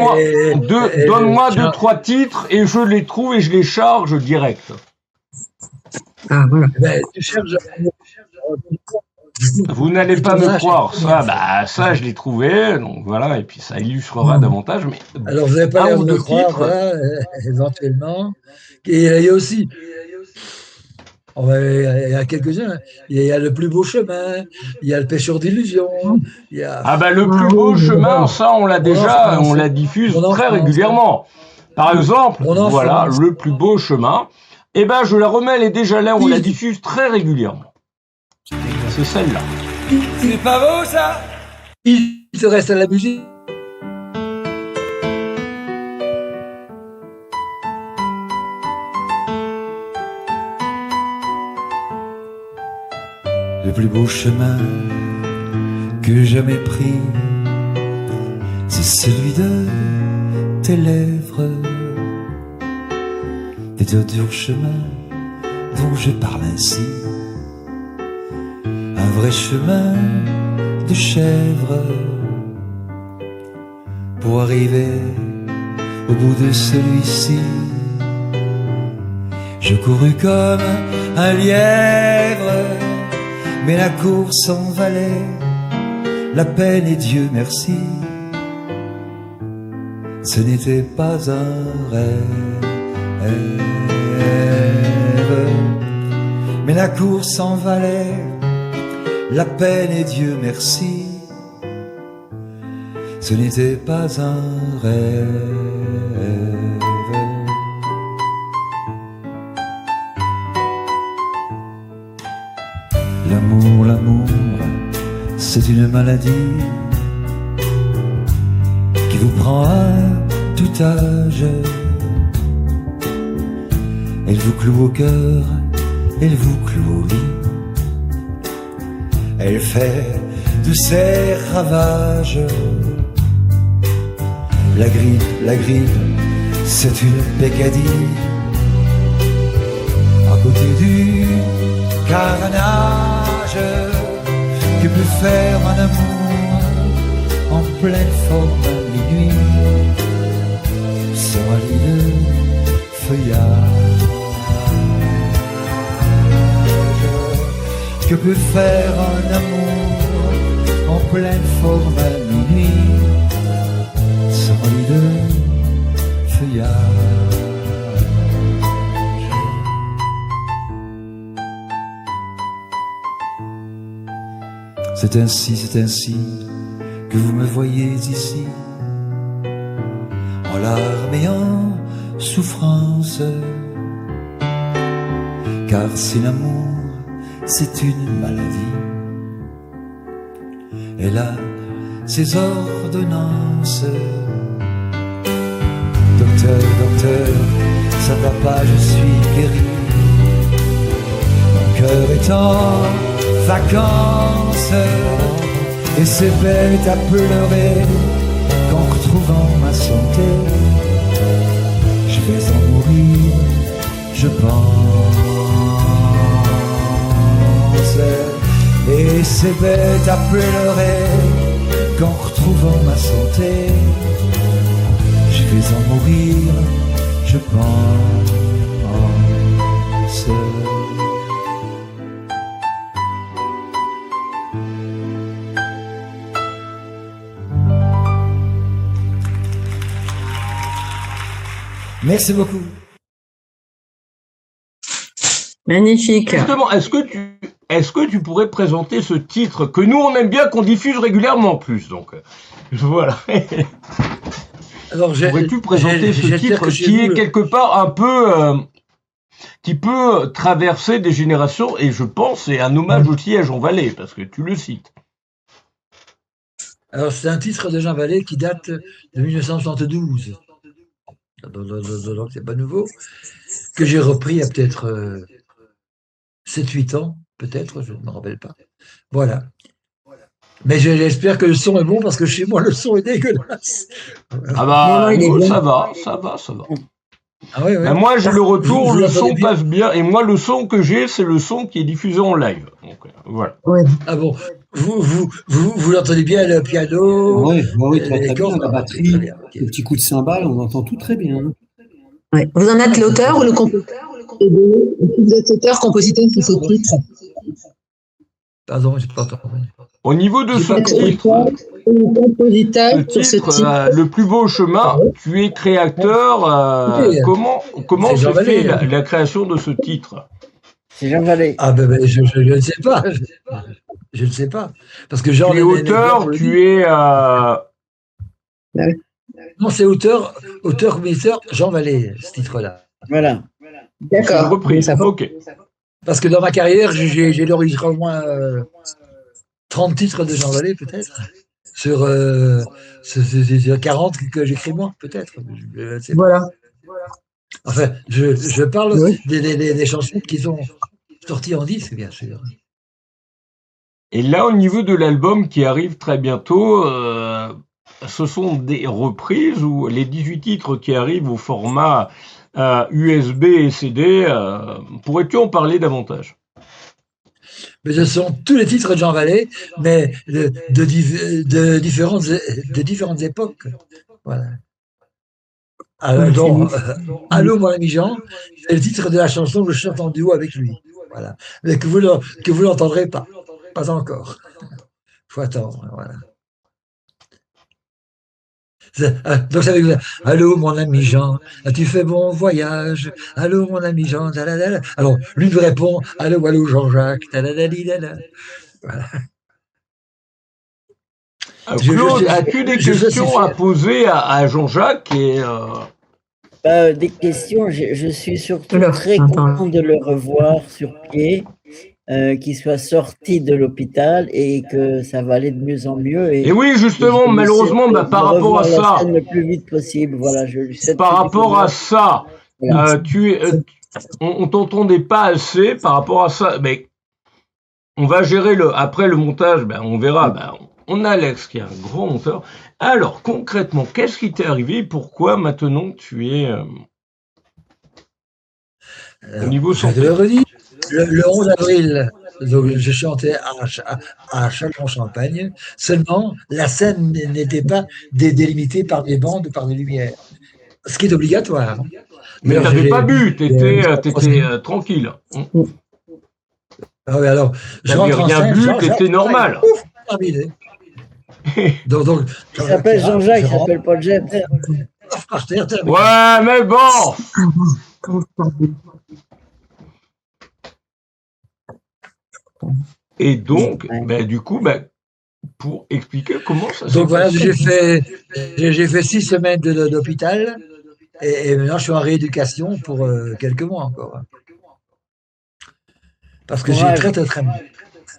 Donne-moi 2-3 titres et je les trouve et je les charge direct. Ah, voilà. Tu cherches. Vous n'allez pas me croire, ça je l'ai trouvé, donc voilà, et puis ça illustrera davantage. Mais alors vous n'avez pas l'air de me croire, voilà, éventuellement. Et il y a aussi, il y a quelques-uns, il y a Le plus beau chemin, il y a Le pêcheur d'illusions. Le plus beau chemin, ça on l'a déjà, on la diffuse très régulièrement. Par exemple, voilà, Le plus beau chemin, je la remets, elle est déjà là, on la diffuse très régulièrement. C'est celle-là. C'est pas beau ça? Il te reste à la musique. Le plus beau chemin que j'ai jamais pris, c'est celui de tes lèvres, des durs chemins dont je parle ainsi. Un vrai chemin de chèvre pour arriver au bout de celui-ci. Je courus comme un lièvre, mais la course en valait la peine et Dieu merci. Ce n'était pas un rêve, mais la course en valait la peine et Dieu merci, ce n'était pas un rêve. L'amour, c'est une maladie qui vous prend à tout âge. Elle vous cloue au cœur, elle vous cloue au lit. Elle fait de ses ravages. La grippe, c'est une peccadille. À côté du carnage, que peut faire un amour en pleine forme à minuit, sur un lit de feuillage. Que peut faire un amour en pleine forme à minuit, sur un lit de feuillage. C'est ainsi que vous me voyez ici, en larmes et en souffrance, car si l'amour c'est une maladie, elle a ses ordonnances. Docteur, ça va pas, je suis guéri. Mon cœur est en vacances et c'est bête à pleurer qu'en retrouvant ma santé, je vais en mourir, je pense. Et c'est bête à pleurer qu'en retrouvant ma santé, je vais en mourir, je pense. Merci beaucoup. Magnifique. Justement, est-ce que tu pourrais présenter ce titre que nous on aime bien, qu'on diffuse régulièrement en plus, donc voilà. Alors, pourrais-tu présenter ce titre qui est quelque part un peu, qui peut traverser des générations, et je pense c'est un hommage aussi à Jean Vallée parce que tu le cites. Alors c'est un titre de Jean Vallée qui date de 1972, donc c'est pas nouveau, que j'ai repris il y a peut-être 7-8 ans, peut-être, je ne me rappelle pas. Voilà. Mais j'espère que le son est bon, parce que chez moi, le son est dégueulasse. Ah bah, non, ça va. Ah oui, oui. Ben moi, j'ai le retour, Vous le son bien passe bien, et moi, le son que j'ai, c'est le son qui est diffusé en live. Donc, voilà. Ouais. Ah bon, vous l'entendez bien, le piano, Oui, très les bien, cordes, la batterie, le petit coup de cymbale, on entend tout très bien. Ouais. Vous en êtes l'auteur ou le compositeur? Vous êtes auteur, compositeur de ce titre? Pardon, j'ai pas entendu. Au niveau de ce titre, le plus beau chemin, tu es créateur. Comment se fait la création de ce titre? C'est Jean Vallée. Ah ben je ne sais pas. Je ne sais pas. Parce que Jean tu es auteur, tu es... Non, c'est auteur-compositeur Jean Vallée, ce titre-là. Voilà. D'accord. Reprise. Ok. Parce que dans ma carrière, j'ai enregistré au moins 30 titres de Jean Vallée, peut-être. Sur 40 que j'écris moi, peut-être. Voilà. Enfin, je parle des chansons qui sont sorties en disque, bien sûr. Et là, au niveau de l'album qui arrive très bientôt, ce sont des reprises ou les 18 titres qui arrivent au format USB et CD. Pourrais-tu en parler davantage? Mais ce sont tous les titres de Jean Vallée, mais de différentes époques. Voilà. Alors, Allô mon ami Jean, c'est le titre de la chanson que je chante en duo avec lui. Voilà. Mais que vous l'entendrez pas. Pas encore. Faut attendre. Voilà. Donc ça veut dire, allô mon ami Jean, as-tu fait bon voyage? Allô mon ami Jean, taladala. Alors lui me répond, allô Jean-Jacques, taladalidala. Voilà. Claude, as-tu des questions à poser à Jean-Jacques et Des questions, je suis surtout très content de le revoir sur pied. qu'il soit sorti de l'hôpital et que ça va aller de mieux en mieux. Et oui, justement, malheureusement, par rapport à ça, le plus vite possible. Voilà, je lui souhaite par rapport à ça, on t'entendait pas assez par rapport à ça. Mais on va gérer après le montage. On verra. On a Alex qui est un grand monteur. Alors concrètement, qu'est-ce qui t'est arrivé? Pourquoi maintenant tu es au niveau santé? Je le redis. Le 11 avril, donc, je chantais à Châlons-Champagne. Seulement, la scène n'était pas délimitée par des bandes ou par des lumières, ce qui est obligatoire. Mais tu n'avais pas bu, tu étais tranquille. Ah oui, alors, je rentre en scène, bu, tu étais normal. Donc, il s'appelle Jean-Jacques, il s'appelle Paul James. Ouais, mais bon. Et donc, du coup, pour expliquer comment ça se passe. Donc voilà, j'ai fait 6 semaines d'hôpital et maintenant je suis en rééducation pour quelques mois encore. Parce que j'ai très mal.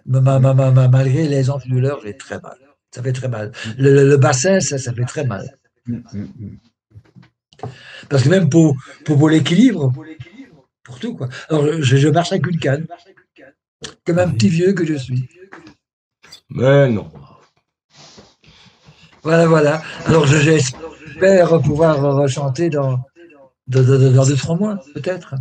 Malgré les antidouleurs, j'ai très mal. Ça fait très mal. Le bassin, ça fait très mal. Parce que même pour l'équilibre, pour tout, quoi. Alors, je marche avec une canne. Comme un petit vieux que je suis. Mais non. Voilà. Alors, j'espère pouvoir rechanter dans 2-3 mois, peut-être.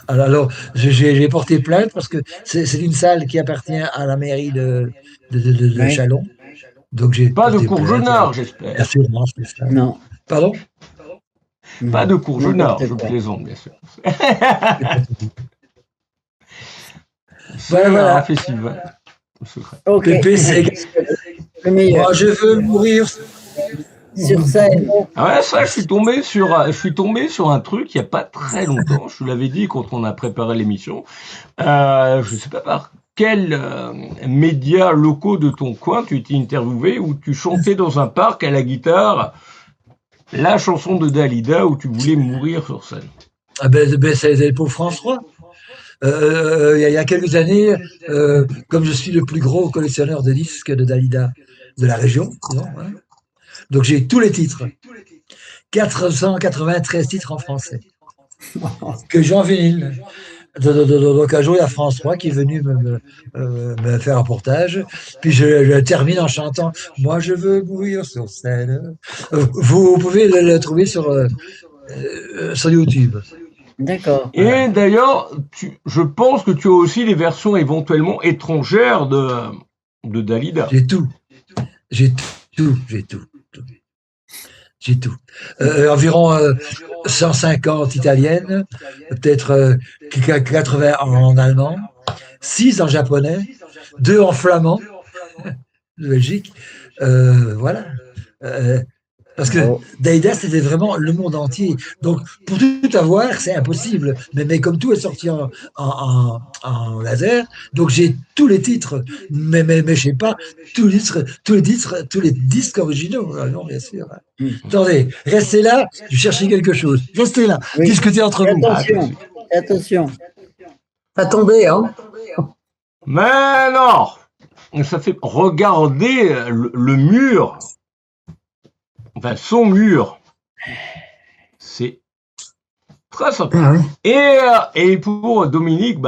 Alors, j'ai porté plainte parce que c'est une salle qui appartient à la mairie de Châlons. Donc, j'ai pas de Courgenard, j'espère. Non. Pardon? Pas de Courgenard, je plaisante, bien sûr. Voilà. Un festival. Ok. Moi, je veux mourir sur scène. Ah ouais, ça, je suis tombé sur un truc il n'y a pas très longtemps. Je te l'avais dit quand on a préparé l'émission. Je ne sais pas par quels médias locaux de ton coin tu étais interviewé où tu chantais dans un parc à la guitare la chanson de Dalida où tu voulais mourir sur scène. Ah c'est pour France 3. Il y a quelques années, comme je suis le plus gros collectionneur de disques de Dalida de la région, donc j'ai tous les titres. 493 titres en français. Que j'ai en vinyle. Donc un jour, il y a France 3 qui est venu me faire un reportage. Puis je termine en chantant « Moi, je veux mourir sur scène ». Vous pouvez le trouver sur YouTube. D'accord. Et d'ailleurs, je pense que tu as aussi les versions éventuellement étrangères de Dalida. J'ai tout. Environ 150 italiennes, peut-être 80 en allemand, 6 en japonais, 2 en flamand, de Belgique. Voilà. Parce que Dalida, c'était vraiment le monde entier. Donc, pour tout avoir, c'est impossible. Mais comme tout est sorti en laser, donc j'ai tous les titres. Mais je sais pas, tous les disques originaux. Ah non, bien sûr. Attendez, restez là, je cherchais quelque chose. Restez là, discutez entre vous. Attention. Attendez, hein. Mais non! Ça fait regarder le mur. Enfin, son mur, c'est très sympa. Et pour Dominique,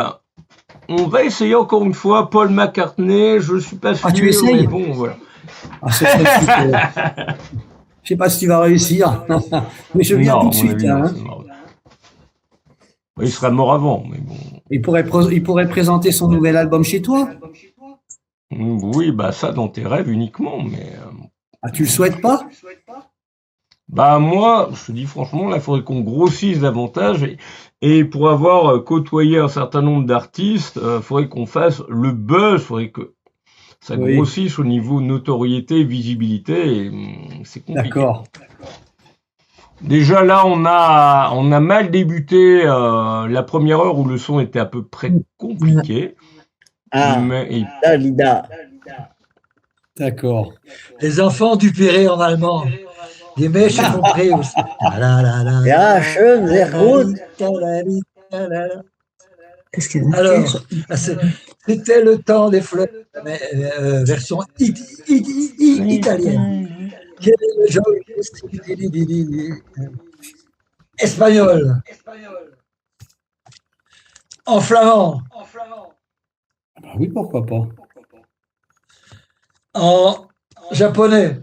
on va essayer encore une fois Paul McCartney. Je suis pas sûr. Tu essayes? Mais bon, voilà. Je sais pas si tu vas réussir, mais je viens tout de suite. Il serait mort avant, mais bon. Il pourrait présenter son nouvel album chez toi. Oui, ça dans tes rêves uniquement, mais. Tu le souhaites pas? Moi, je te dis franchement, là, il faudrait qu'on grossisse davantage et pour avoir côtoyé un certain nombre d'artistes, il faudrait qu'on fasse le buzz, il faudrait que ça grossisse au niveau notoriété, visibilité, et c'est compliqué. D'accord. Déjà là, on a mal débuté la première heure où le son était à peu près compliqué. Dalida. D'accord. Les enfants du Perret en allemand. Les mèches sont prêts aussi. Ja, schön, sehr gut. Qu'est-ce qu'il y a Alors, c'était le temps des fleurs, mais version italienne. Quel est le genre espagnol, en flamand, Ah oui, pourquoi pas. en japonais.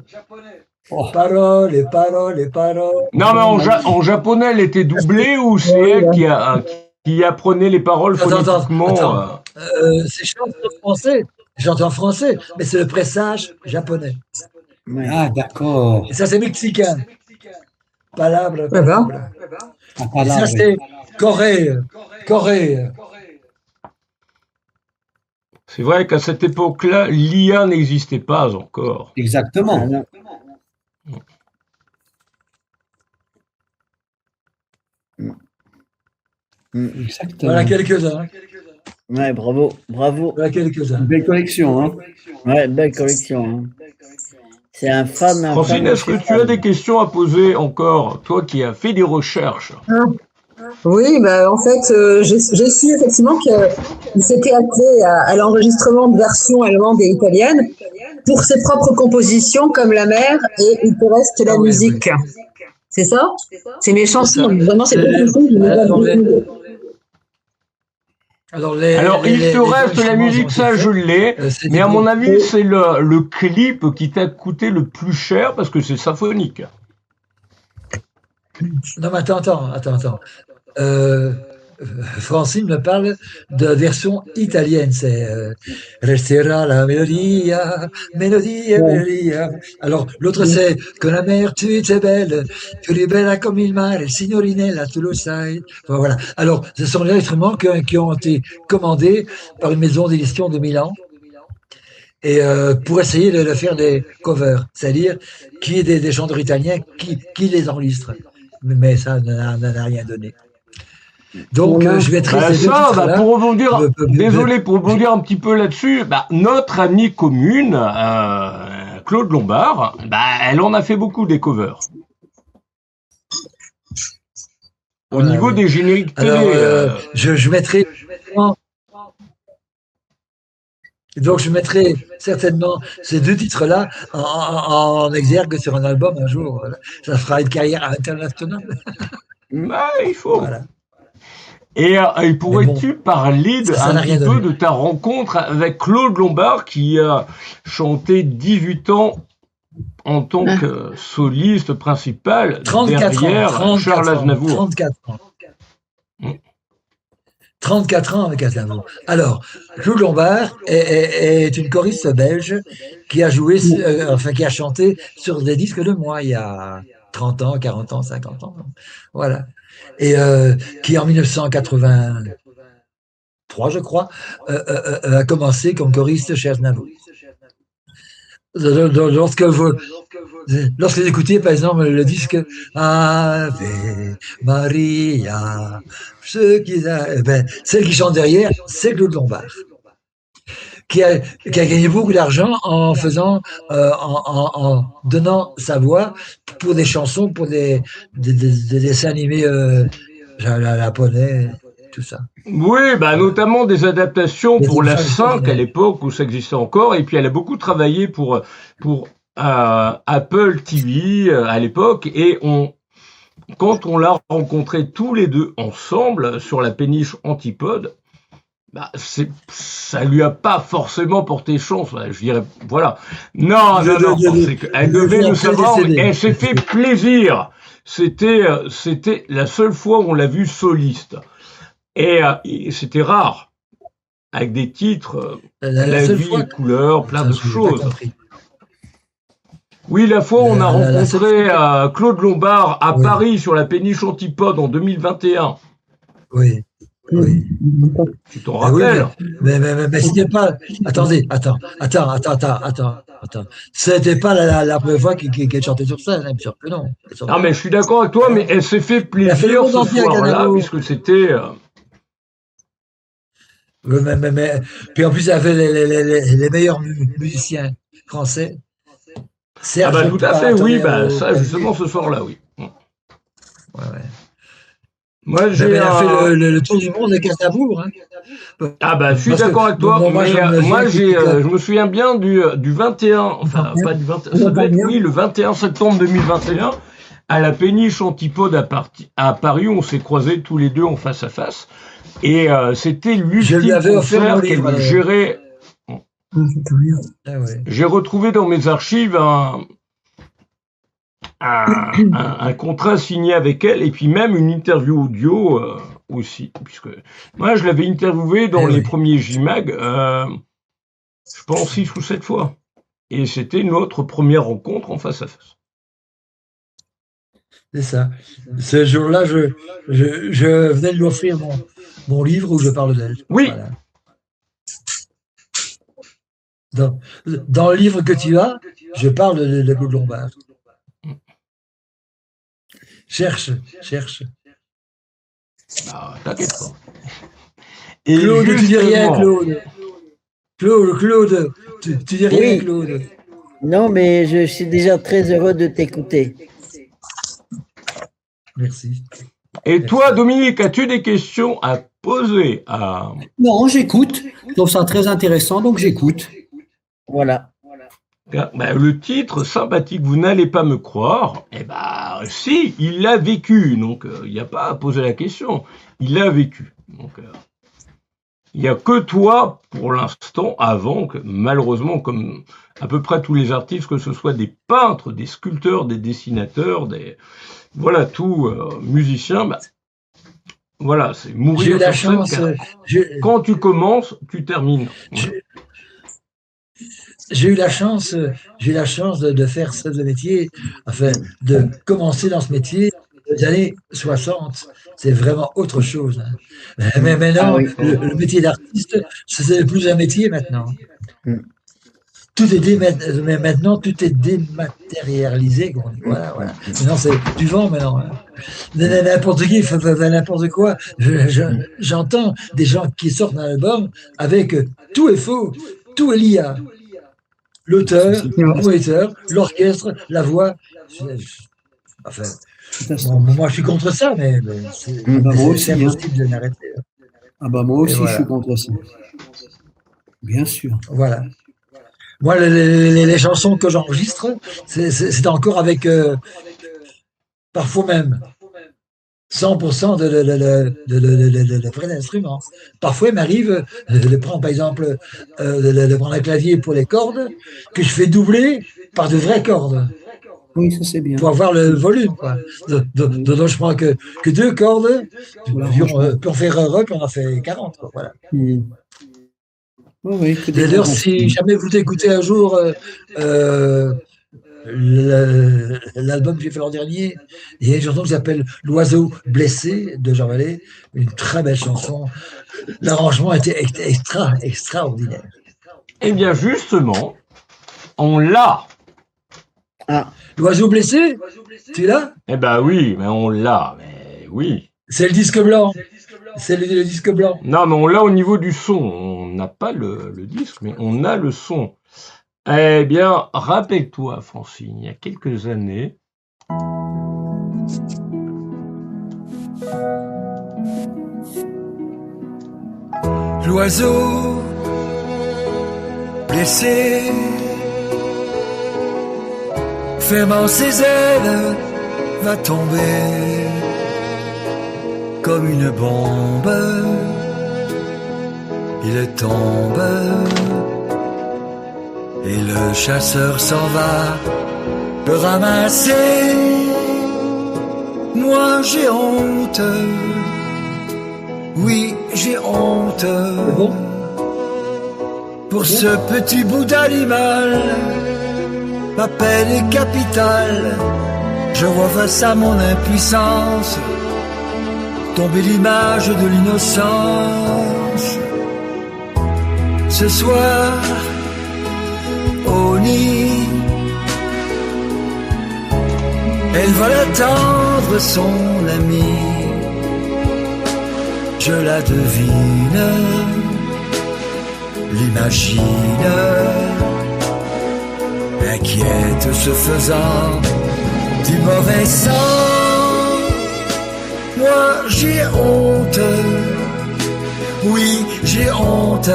Oh. Paroles, paroles, paroles. Non, mais en japonais, elle était doublée ou c'est elle qui apprenait les paroles phonétiquement Attends. C'est chanté en français. J'entends en français, mais c'est le pressage japonais. Ah, d'accord. Et ça, c'est mexicain. Palabra, Ouais, ben. palabra. Ah, Et palabra. ça, c'est Corée. Corée. C'est vrai qu'à cette époque-là, l'IA n'existait pas encore. Exactement. Exactement. Voilà quelques-uns. Ouais, bravo. Voilà quelques-uns. Une belle collection, hein. Ouais, belle collection. Hein. C'est un fan. Francine, est-ce que tu as des questions à poser encore, toi qui as fait des recherches? Oui, bah, en fait, j'ai su effectivement qu'il s'était attelé à l'enregistrement de versions allemandes et italiennes pour ses propres compositions comme La Mer et Il te reste la musique. C'est ça? C'est mes chansons, vraiment, c'est des chansons qui Alors, il te reste la musique, ça je l'ai, mais à mon avis, c'est le clip qui t'a coûté le plus cher parce que c'est symphonique. Non, mais attends. Francine me parle de version italienne, c'est Resterà la melodia. Alors, l'autre c'est Que la mer tu es belle, tu es bella comme il mare, signorinella tu lo sai. Enfin, voilà. Alors, ce sont les instruments qui ont été commandés par une maison d'édition de Milan. Et pour essayer de faire des covers, c'est-à-dire qu'il y ait des chanteurs italiens qui les enregistrent. Mais ça n'a rien donné. Donc, je mettrai ces deux titres-là. Pour rebondir, désolé, pour rebondir un petit peu là-dessus, notre amie commune, Claude Lombard, elle en a fait beaucoup des covers. Au niveau des génériques télé. Alors, je mettrai... Donc, je mettrai certainement ces deux titres-là en exergue sur un album un jour. Voilà. Ça fera une carrière internationale. Il faut. Voilà. Et pourrais-tu parler un petit peu de ta rencontre avec Claude Lombard qui a chanté 18 ans en tant que soliste principal derrière Charles Aznavour. 34 ans. 34 ans avec Aznavour. Alors, Claude Lombard est une choriste belge qui a joué, qui a chanté sur des disques de moi il y a 30 ans, 40 ans, 50 ans. Voilà. Et qui en 1983, je crois, a commencé comme choriste chez Aznavour. Lorsque vous écoutez, par exemple, le disque Ave Maria, celle qui chante derrière, c'est Claude Lombard, qui a gagné beaucoup d'argent en faisant, en donnant sa voix pour des chansons, pour des dessins animés japonais, tout ça. Oui, notamment des adaptations pour la 5 à l'époque où ça existait encore, et puis elle a beaucoup travaillé pour Apple TV à l'époque, et quand on l'a rencontré tous les deux ensemble sur la péniche Antipode, ça lui a pas forcément porté chance, je dirais, voilà. Non, elle devait le savoir, elle s'est fait plaisir. C'était la seule fois où on l'a vue soliste. Et c'était rare, avec des titres, la vie, les couleurs, plein de choses. Oui, la fois où on a rencontré Claude Lombard à Paris sur la péniche Antipode en 2021. Oui. Tu t'en rappelles? Mais c'était pas. Attendez. C'était pas la première fois qu'elle chantait sur scène, bien sûr que non. Ah, mais je suis d'accord avec toi, mais elle s'est fait plaisir ce soir-là, puisque c'était. Mais puis en plus, elle avait les meilleurs musiciens français. Serge tout à fait, oui, ça justement ce soir-là, oui. Ouais. Moi, Vous avez fait le tour du monde avec Aznavour. Hein. Ah bah, je suis d'accord avec toi. Moi, je me souviens bien du 21, enfin pas du 21, ça doit être, oui, le 21 septembre 2021, à la Péniche Antipode à Paris, on s'est croisés tous les deux en face à face. Et c'était l'ultime concert qu'elle gérait. J'ai retrouvé dans mes archives un contrat signé avec elle et puis même une interview audio aussi, puisque moi je l'avais interviewée dans les premiers J-Mag, je pense 6 ou 7 fois. Et c'était notre première rencontre en face à face. C'est ça. Ce jour-là, je venais de lui offrir mon livre où je parle d'elle. Oui. Voilà. Dans le livre que tu as, je parle de Claude Lombard. Cherche. Ah, t'inquiète pas. Et Claude, tu dis rien, Claude. Claude, tu dis rien, Claude. Non, mais je suis déjà très heureux de t'écouter. Merci. Et toi, Dominique, as-tu des questions à poser à... Non, j'écoute. Je trouve ça très intéressant, donc j'écoute. Voilà. Ben, le titre sympathique, vous n'allez pas me croire, eh ben si, il l'a vécu, donc il n'y a pas à poser la question, il l'a vécu. Donc il n'y a que toi, pour l'instant, avant que malheureusement, comme à peu près tous les artistes, que ce soit des peintres, des sculpteurs, des dessinateurs, voilà, tout musicien, ben, voilà, c'est mourir. J'ai eu la chance. Quand tu commences, tu termines. J'ai eu la chance de faire ce métier, enfin, de commencer dans ce métier dans les années 60. C'est vraiment autre chose. Hein. Mais maintenant, le métier d'artiste, c'est plus un métier maintenant. Tout est maintenant, tout est dématérialisé. Voilà. Maintenant, c'est du vent maintenant. Hein. N'importe qui fait n'importe quoi. J'entends des gens qui sortent un album avec tout est faux, tout est l'IA. L'auteur, le compositeur, l'orchestre, la voix. Enfin, moi, je suis contre ça, mais c'est impossible de l'arrêter. Ah bah moi aussi, je suis contre ça. Bien sûr. Voilà. Moi, les chansons que j'enregistre, c'est encore avec, parfois même, 100% de vrais instruments. Parfois, il m'arrive de prendre, par exemple, de prendre un clavier pour les cordes, que je fais doubler par de vraies cordes. Oui, ça c'est bien. Pour avoir le volume, quoi. Donc, je prends que 2 cordes, puis on fait rock, on en fait 40, quoi. Voilà. Oui, d'ailleurs, si jamais vous écoutez un jour l'album que j'ai fait l'an dernier, il y a une chanson qui s'appelle L'oiseau blessé de Jean Vallée, une très belle chanson. L'arrangement était extraordinaire. Eh bien, justement, on l'a. Ah. L'oiseau blessé, tu l'as? Eh ben oui, mais on l'a, mais oui. C'est le disque blanc. C'est le disque blanc. Non, mais on l'a au niveau du son. On n'a pas le disque, mais on a le son. Eh bien, rappelle-toi, Francine, il y a quelques années, l'oiseau blessé, fermant ses ailes, va tomber comme une bombe. Il tombe et le chasseur s'en va le ramasser. Moi j'ai honte, oui j'ai honte, pour ce petit bout d'animal. Ma peine est capitale, je vois face à mon impuissance tomber l'image de l'innocence. Ce soir, au nid, elle va attendre son ami. Je la devine, l'imagine, inquiète se faisant du mauvais sang. Moi j'ai honte, oui j'ai honte.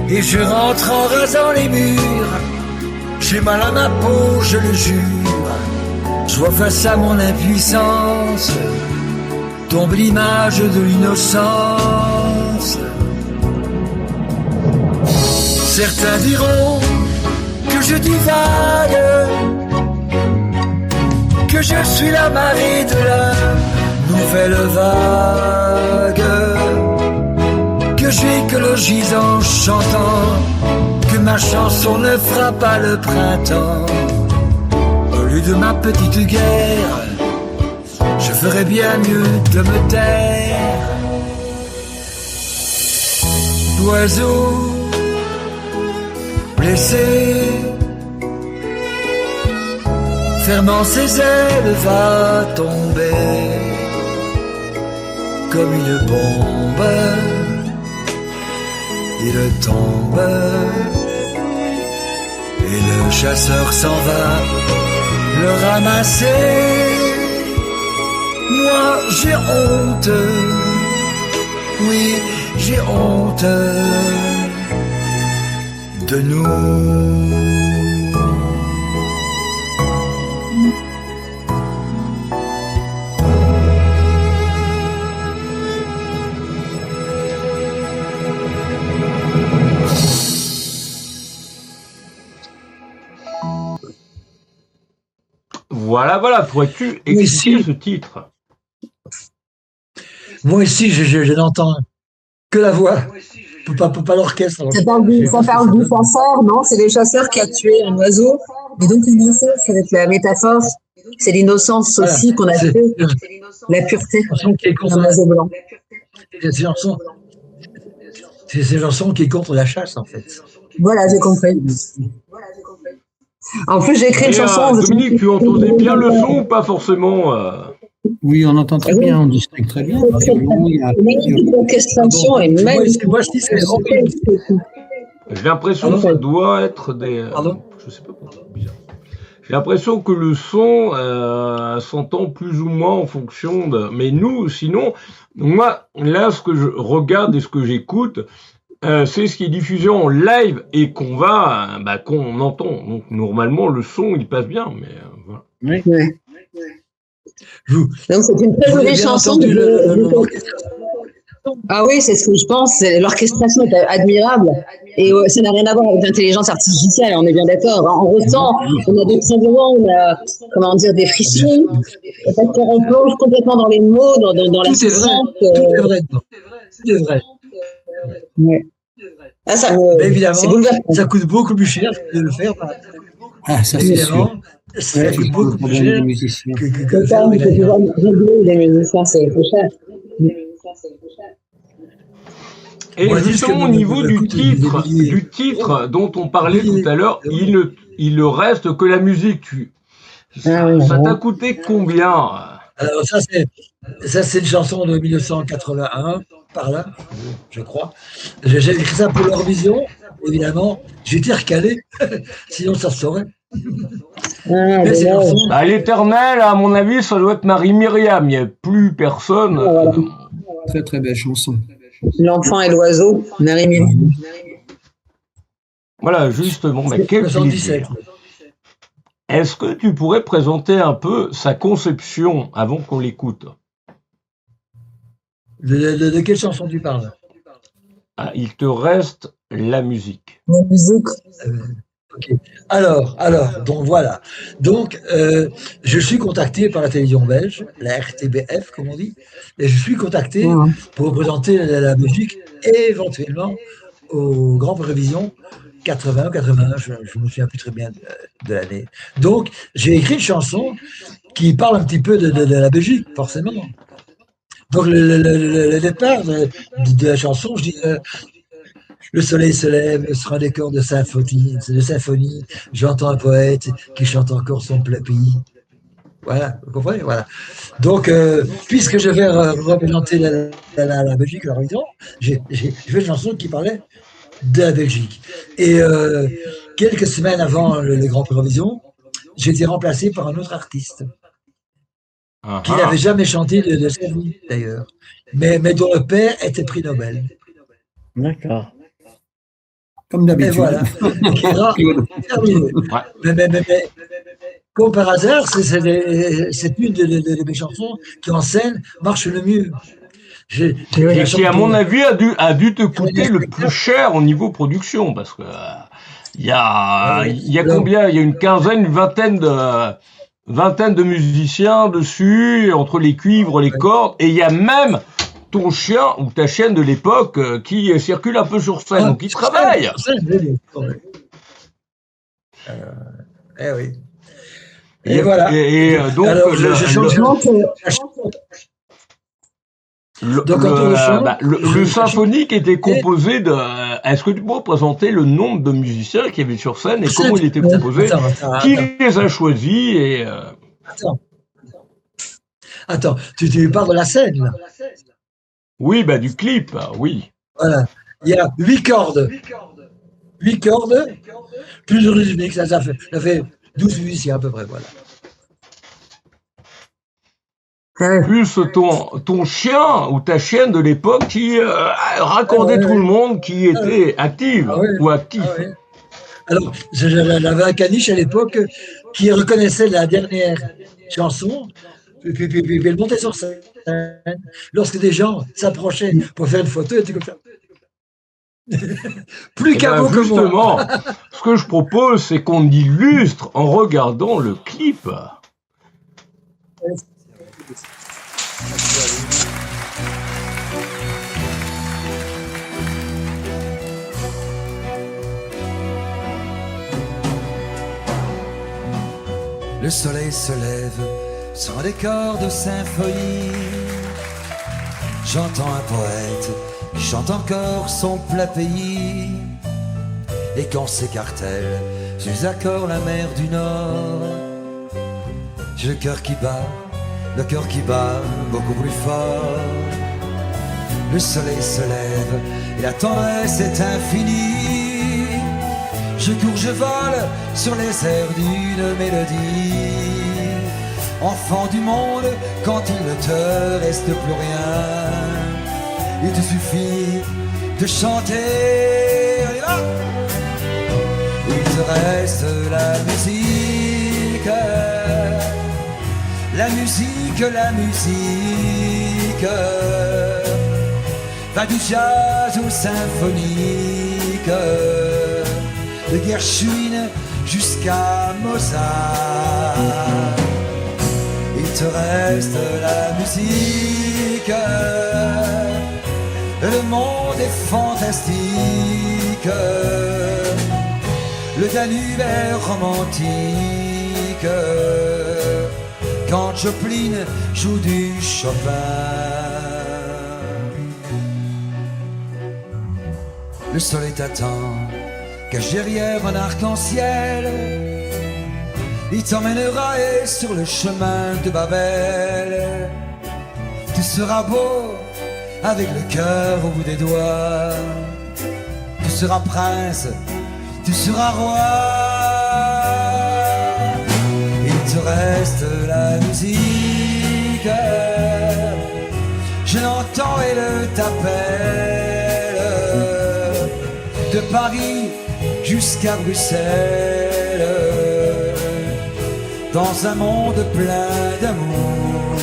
Et je rentre en rasant les murs. J'ai mal à ma peau, je le jure. Je vois face à mon impuissance tombe l'image de l'innocence. Certains diront que je divague, que je suis la marée de la nouvelle vague, que j'écologise en chantant, que ma chanson ne fera pas le printemps. Au lieu de ma petite guerre, je ferais bien mieux de me taire. L'oiseau blessé, fermant ses ailes, va tomber comme une bombe. Il tombe et le chasseur s'en va le ramasser. Moi j'ai honte, oui j'ai honte de nous. Voilà, pourrais-tu expliquer ce titre? Moi ici, je n'entends que la voix, pas l'orchestre. Ça parle du chasseur, non? C'est le chasseur qui a tué un oiseau. Et donc, l'innocence, avec la métaphore, c'est l'innocence aussi qu'on a fait, la pureté d'un oiseau blanc. C'est ces chansons qui est contre la chasse, en fait. Voilà, j'ai compris. En plus, j'ai écrit une chanson. Dominique, tu entendais bien le son ou pas forcément Oui, on entend très bien, on distingue très bien. L'orchestration est magnifique. J'ai l'impression que ça doit être des. Je sais pas pourquoi. Bizarre. J'ai l'impression que le son s'entend plus ou moins en fonction de. Mais nous, sinon, moi, là, ce que je regarde et ce que j'écoute, c'est ce qui est diffusé en live et qu'on entend. Donc normalement, le son, il passe bien, mais voilà. Oui. Donc c'est une très jolie chanson. Ah oui, c'est ce que je pense. L'orchestration est admirable et ça n'a rien à voir avec l'intelligence artificielle. On est bien d'accord. On ressent, on a des tremblements, on a des frissons. Parce qu'on plonge complètement dans les mots, dans la sensation. Tout est vrai. Tout est vrai. Ouais. Ah, mais évidemment, ça coûte beaucoup plus cher de le faire. Ah, ça c'est sûr. Ça coûte beaucoup plus cher que faire avec les musiciens, c'est plus cher. Et justement, au niveau du titre dont on parlait tout à l'heure, il ne reste que la musique. Ça t'a coûté combien? Alors ça c'est une chanson de 1981, par là, je crois. J'ai écrit ça pour l'Eurovision, évidemment. J'ai été recalé, sinon ça se saurait. L'éternel, à mon avis, ça doit être Marie-Myriam. Il n'y a plus personne. Très très belle chanson. L'enfant et l'oiseau, Marie-Myriam. Voilà, justement. Mais quel plaisir. Est-ce que tu pourrais présenter un peu sa conception avant qu'on l'écoute? De quelle chanson tu parles? Il te reste la musique. La musique. Okay. Alors, donc voilà. Donc, je suis contacté par la télévision belge, la RTBF, comme on dit, et je suis contacté pour représenter la musique éventuellement au Grand Prévision 80, je ne me souviens plus très bien de l'année. Donc, j'ai écrit une chanson qui parle un petit peu de la Belgique, forcément. Donc, le départ de la chanson, je dis le soleil se lève sur un décor de symphonie. J'entends un poète qui chante encore son pays. Voilà, vous comprenez? Voilà. Donc, puisque je vais représenter la Belgique, la région, j'ai fait une chanson qui parlait de la Belgique. Et quelques semaines avant le Grand Eurovision, j'ai été remplacé par un autre artiste. qui n'avait jamais chanté de sa vie, d'ailleurs, mais dont le père était prix Nobel. D'accord. Comme d'habitude. Et voilà. Terminé. Mais, comme par hasard, c'est une de mes chansons qui en scène marche le mieux. Et qui, à mon avis, a dû te coûter le plus cher au niveau production, parce que il y a combien? Il y a une quinzaine, une vingtaine de musiciens dessus, entre les cuivres, les cordes, et il y a même ton chien ou ta chienne de l'époque qui circule un peu sur scène, donc qui travaille. Eh oui. Et voilà. Et donc, alors, le symphonique était composé de. Est-ce que tu peux présenter le nombre de musiciens qu'il y avait sur scène et comment il était composé? Qui les a choisis et Attends, tu parles de la scène là? Oui, du clip, oui. Voilà. Il y a 8 cordes. 8 cordes, plus le rythmique, ça fait 12 musiciens à peu près, voilà. Plus ton chien ou ta chienne de l'époque qui raccordait tout le monde qui était active ou actif. Alors, j'avais un caniche à l'époque qui reconnaissait la dernière chanson, puis il montait sur scène. Lorsque des gens s'approchaient pour faire une photo, il était comme ça. Plus qu'un mot que moi. Justement, ce que je propose, c'est qu'on illustre en regardant le clip. Le soleil se lève sur un décor de symphonie. J'entends un poète qui chante encore son plat pays. Et quand s'écartèle sur les accords la mer du Nord, j'ai le cœur qui bat beaucoup plus fort. Le soleil se lève et la tendresse est infinie. Je cours, je vole sur les airs d'une mélodie. Enfant du monde, quand il ne te reste plus rien, il te suffit de chanter. On y va. Il te reste la musique, la musique, la musique. Va du jazz au symphonique, de Gershwin jusqu'à Mozart. Il te reste la musique, le monde est fantastique, le Danube est romantique, quand Joplin joue du Chopin. Le soleil t'attend, cache derrière un arc-en-ciel. Il t'emmènera sur le chemin de Babel. Tu seras beau avec le cœur au bout des doigts. Tu seras prince, tu seras roi. Il te reste la musique. Je l'entends et le t'appelle. De Paris jusqu'à Bruxelles, dans un monde plein d'amour.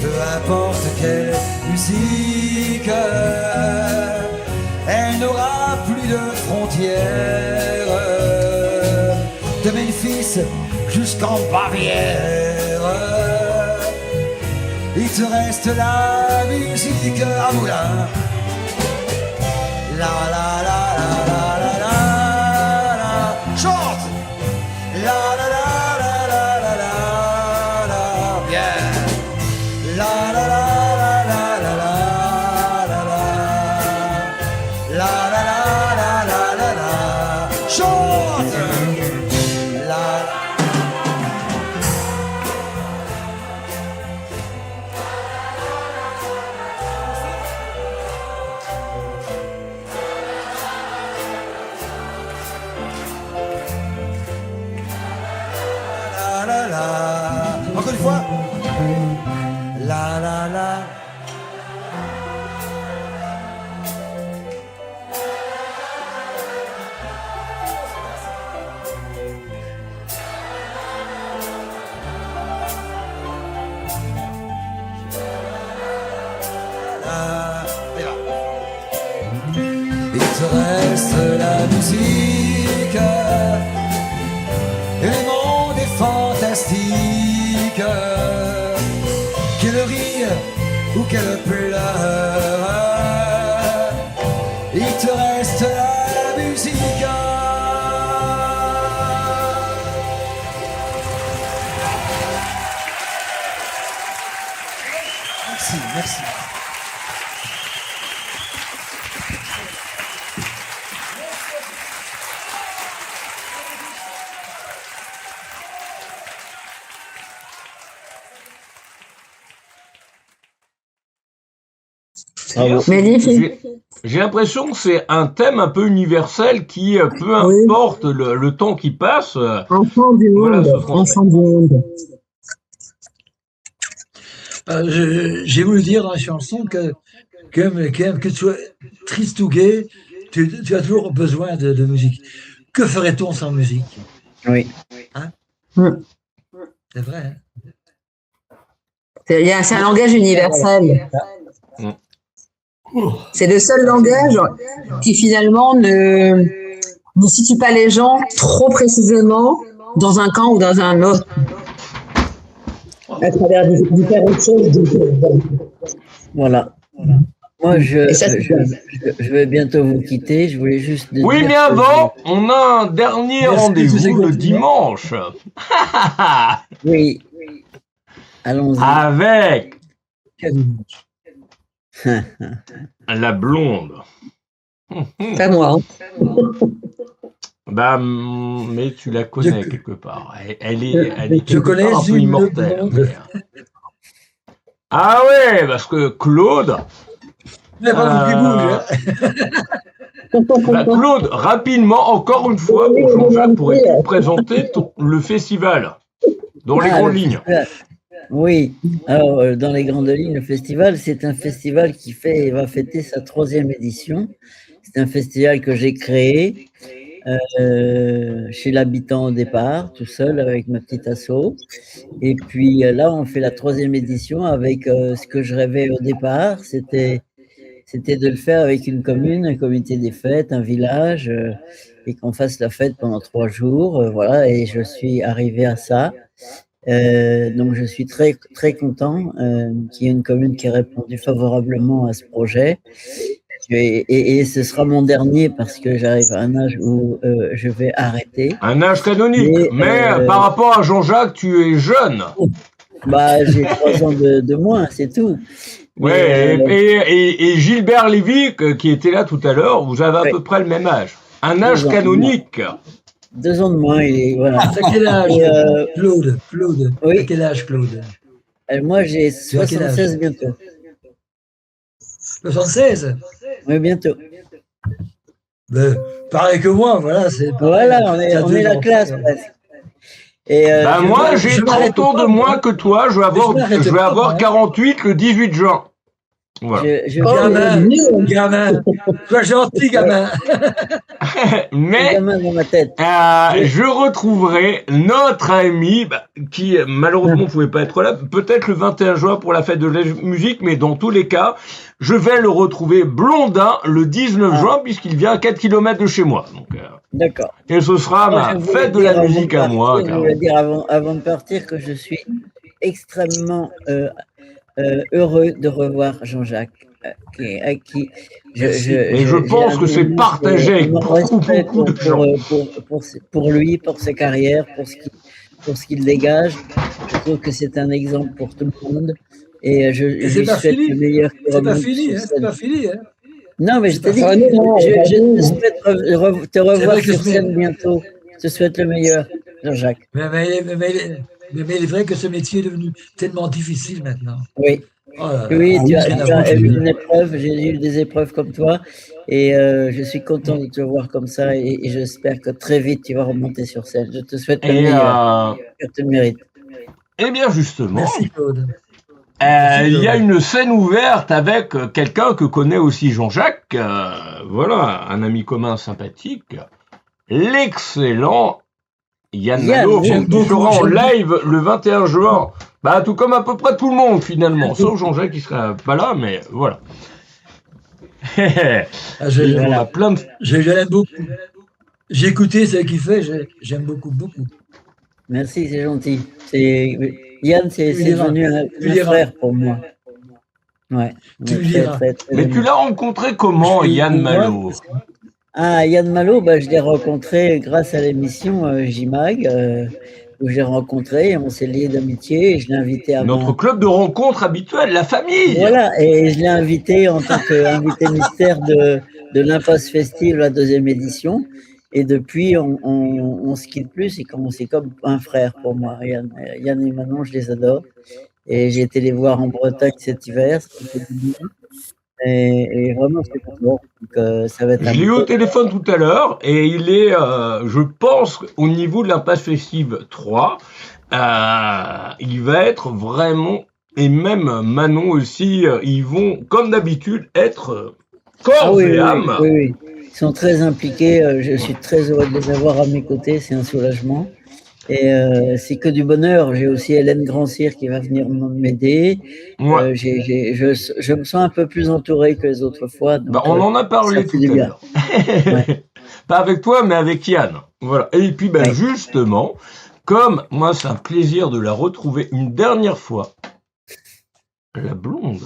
Peu importe quelle musique, elle n'aura plus de frontières. De Memphis jusqu'en Bavière, il te reste la musique à Moulin. La la la la la la la, chante. La la la la la la la la, yeah. La la la la la la la la la, la la la la la la, chante. Encore une fois. La la la. Il te reste la musique et le monde est fantastique, qu'elle rie ou qu'elle pleure, il te reste la musique. Merci, merci. J'ai l'impression que c'est un thème un peu universel qui, peu importe le temps qui passe, enfant du monde, enfant du monde. J'ai voulu dire dans la chanson que tu sois triste ou gai, tu as toujours besoin de musique. Que ferait-on sans musique? Oui. Hein? C'est vrai. Hein? C'est un langage universel. C'est le seul langage qui finalement ne situe pas les gens trop précisément dans un camp ou dans un autre, à travers différentes choses. Voilà. Moi, je vais bientôt vous quitter. Je voulais juste. Oui, mais avant, on a un dernier rendez-vous le dimanche. Oui. Allons-y. Avec la blonde. Pas moi. Bah, mais tu la connais quelque part. Elle est tu connais un peu immortelle. Ah ouais, parce que Claude. Bah, Claude, rapidement, encore une fois, Jean-Jacques, pourrais-tu présenter le festival dans les grandes lignes? Oui, alors dans les grandes lignes, le festival, c'est un festival qui va fêter sa 3e édition. C'est un festival que j'ai créé chez l'habitant au départ, tout seul avec ma petite asso. Et puis là, on fait la 3e édition avec ce que je rêvais au départ, c'était de le faire avec une commune, un comité des fêtes, un village, et qu'on fasse la fête pendant 3 jours. Voilà, et je suis arrivé à ça. Donc je suis très très content qu'il y ait une commune qui ait répondu favorablement à ce projet, et ce sera mon dernier parce que j'arrive à un âge où je vais arrêter. Un âge canonique, mais par rapport à Jean-Jacques, tu es jeune. Bah, j'ai 3 ans de moins, c'est tout. Ouais, et Gilbert Lévy, qui était là tout à l'heure, vous avez à peu près le même âge. Un âge canonique. 2 ans de moins, et voilà. À quel âge, Claude? Oui. À quel âge, Claude? Moi, j'ai 76 bientôt. 76? Oui, bientôt. Pareil que moi, voilà. Voilà, on est la classe presque. Et moi, j'ai 30 ans de moins que toi. Je vais avoir 48 le 18 juin. Voilà. Gamin, sois gentil, gamin. Mais je retrouverai notre ami qui malheureusement ne pouvait pas être là, peut-être le 21 juin pour la fête de la musique, mais dans tous les cas, je vais le retrouver Blondin le 19 juin puisqu'il vient à 4 km de chez moi. D'accord. Et ce sera ma fête de la musique à moi. Je voulais dire avant de partir que je suis extrêmement heureux de revoir Jean-Jacques, à qui je pense que c'est partagé avec beaucoup de gens. Pour lui, pour sa carrière, pour ce qu'il dégage. Je trouve que c'est un exemple pour tout le monde. Et je lui souhaite le meilleur. C'est pas fini, hein. Non, mais je te dis, je souhaite te revoir sur scène bientôt. Je te souhaite le meilleur, Jean-Jacques. Mais il est vrai que ce métier est devenu tellement difficile maintenant. Oui. Oui, tu as eu une épreuve, j'ai eu des épreuves comme toi, et je suis content de te voir comme ça, et j'espère que très vite tu vas remonter sur scène. Je te souhaite le meilleur, que tu le mérites. Eh bien, justement, Merci, Claude. il y a une scène ouverte avec quelqu'un que connaît aussi Jean-Jacques, voilà, un ami commun sympathique, l'excellent Yann Malo, j'aime qui beaucoup, sera en j'aime live le 21 juin. Bah, tout comme à peu près tout le monde, finalement, sauf Jean-Jacques qui sera pas là, mais voilà. Ah, On a plein de... J'aime beaucoup. J'ai écouté ce qu'il fait, j'aime beaucoup, beaucoup. Merci, c'est gentil. Yann, c'est Tu liras. devenu un Tu liras. frère pour moi. Ouais. Tu Ouais, liras. Mais tu l'as rencontré comment, Yann Malo? Ah, Yann Malo, bah, je l'ai rencontré grâce à l'émission J-Mag, où j'ai rencontré, on s'est liés d'amitié, et je l'ai invité à Notre club de rencontre habituel, la famille. Voilà, et je l'ai invité en tant qu'invité mystère de l'Impasse Festive, la 2e édition. Et depuis, on se quitte plus, c'est comme un frère pour moi. Yann et Manon, je les adore. Et j'ai été les voir en Bretagne cet hiver. Et vraiment, c'est pas bon. Donc, ça va être Je l'ai eu au téléphone tout à l'heure et il est, je pense, au niveau de l'Impasse Festive 3, il va être vraiment, et même Manon aussi, ils vont, comme d'habitude, être corps et âme. Oui. Ils sont très impliqués. Je suis très heureux de les avoir à mes côtés. C'est un soulagement. Et c'est que du bonheur. J'ai aussi Hélène Grandcir qui va venir m'aider. Ouais. Je me sens un peu plus entouré que les autres fois. Donc, Bah, on en a parlé tout à l'heure. Pas avec toi, mais avec Yann. Voilà. Et puis, ben, justement, comme moi, c'est un plaisir de la retrouver une dernière fois, la blonde.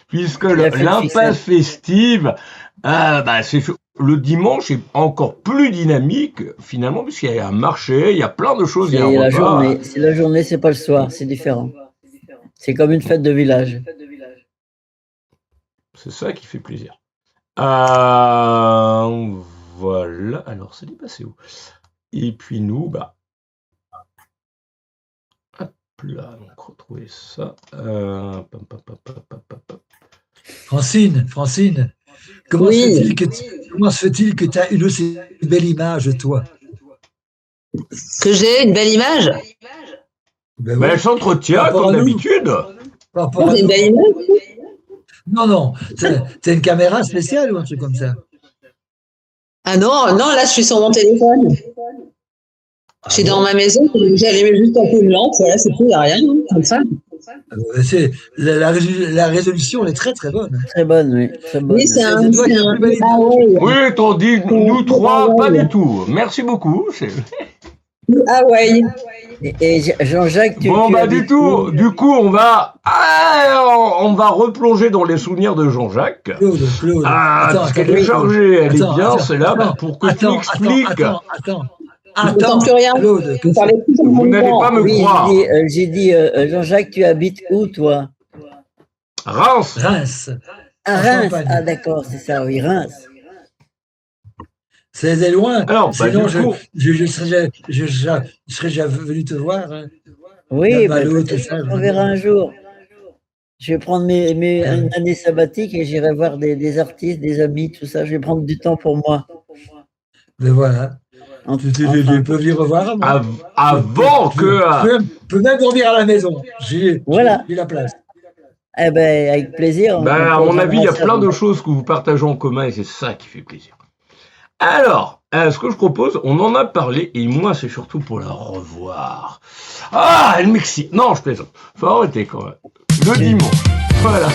Puisque l'impasse festive, bah, le dimanche est encore plus dynamique, finalement, puisqu'il y a un marché, il y a plein de choses. C'est la journée, c'est pas le soir, c'est différent. C'est comme une fête de village. C'est ça qui fait plaisir. Voilà. Alors, ça dit passé où? Et puis nous, bah. Hop là, donc retrouver ça. Francine, comment se fait-il que tu as une aussi belle image, toi? Que j'ai une belle image? Ben ouais. Elle s'entretient comme d'habitude. J'ai une belle image? Non, t'as une caméra spéciale ou un truc comme ça? Ah non, là je suis sur mon téléphone. Je suis dans ma maison, j'ai allumé juste un peu une lampe, voilà, c'est tout, il n'y a rien, comme ça. La résolution est très très bonne. Très bonne, oui. Très bonne. Oui, c'est un. Ah ouais. Oui, tandis nous trois, pas du tout. Merci beaucoup. Ah ouais. Et Jean-Jacques, du coup, on va replonger dans les souvenirs de Jean-Jacques. Claude. Parce qu'elle est chargée, elle est bien, c'est là pour que tu m'expliques. Attends, plus rien. Claude, vous n'allez pas me croire. J'ai dit, Jean-Jacques, tu habites où, toi? Reims. Ah, Reims. Ah, d'accord, c'est ça, oui, Reims. C'est loin. Alors, sinon, je serais déjà venu te voir. Hein. Oui, on verra un jour. Je vais prendre une année sabbatique et j'irai voir des artistes, des amis, tout ça. Je vais prendre du temps pour moi. Mais voilà. Tu peux venir revoir avant que... Tu peux même dormir à la maison. J'ai la place. Eh ben, avec plaisir. À mon avis, il y a plein de choses que vous partagez en commun et c'est ça qui fait plaisir. Alors, ce que je propose, on en a parlé et moi, c'est surtout pour la revoir. Ah, elle m'excite. Non, je plaisante. Faut arrêter quand même. Le dimanche. Voilà.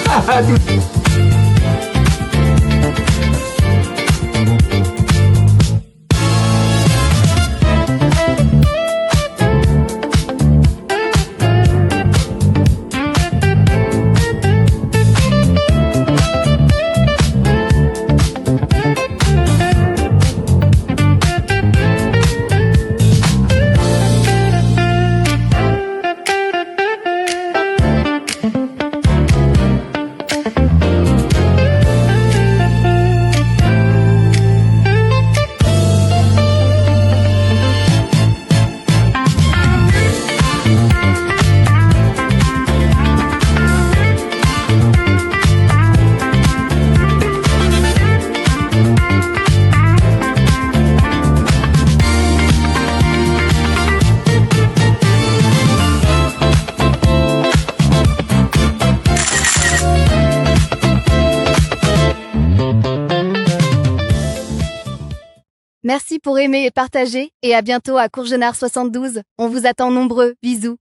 Merci pour aimer et partager, et à bientôt à Courgenard 72. On vous attend nombreux. Bisous.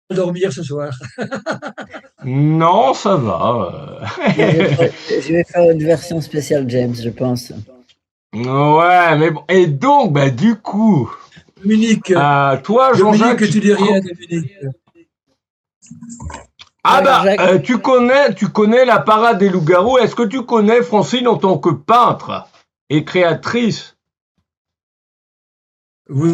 Dormir ce soir. Non, ça va. Je vais faire une version spéciale James, je pense. Ouais, mais bon. Et donc, bah, du coup, Dominique, toi, Jean-Jacques, Dominique, tu dis rien, Dominique. Ah bah, Jean-Jacques. tu connais la parade des loups-garous. Est-ce que tu connais Francine en tant que peintre et créatrice? Oui,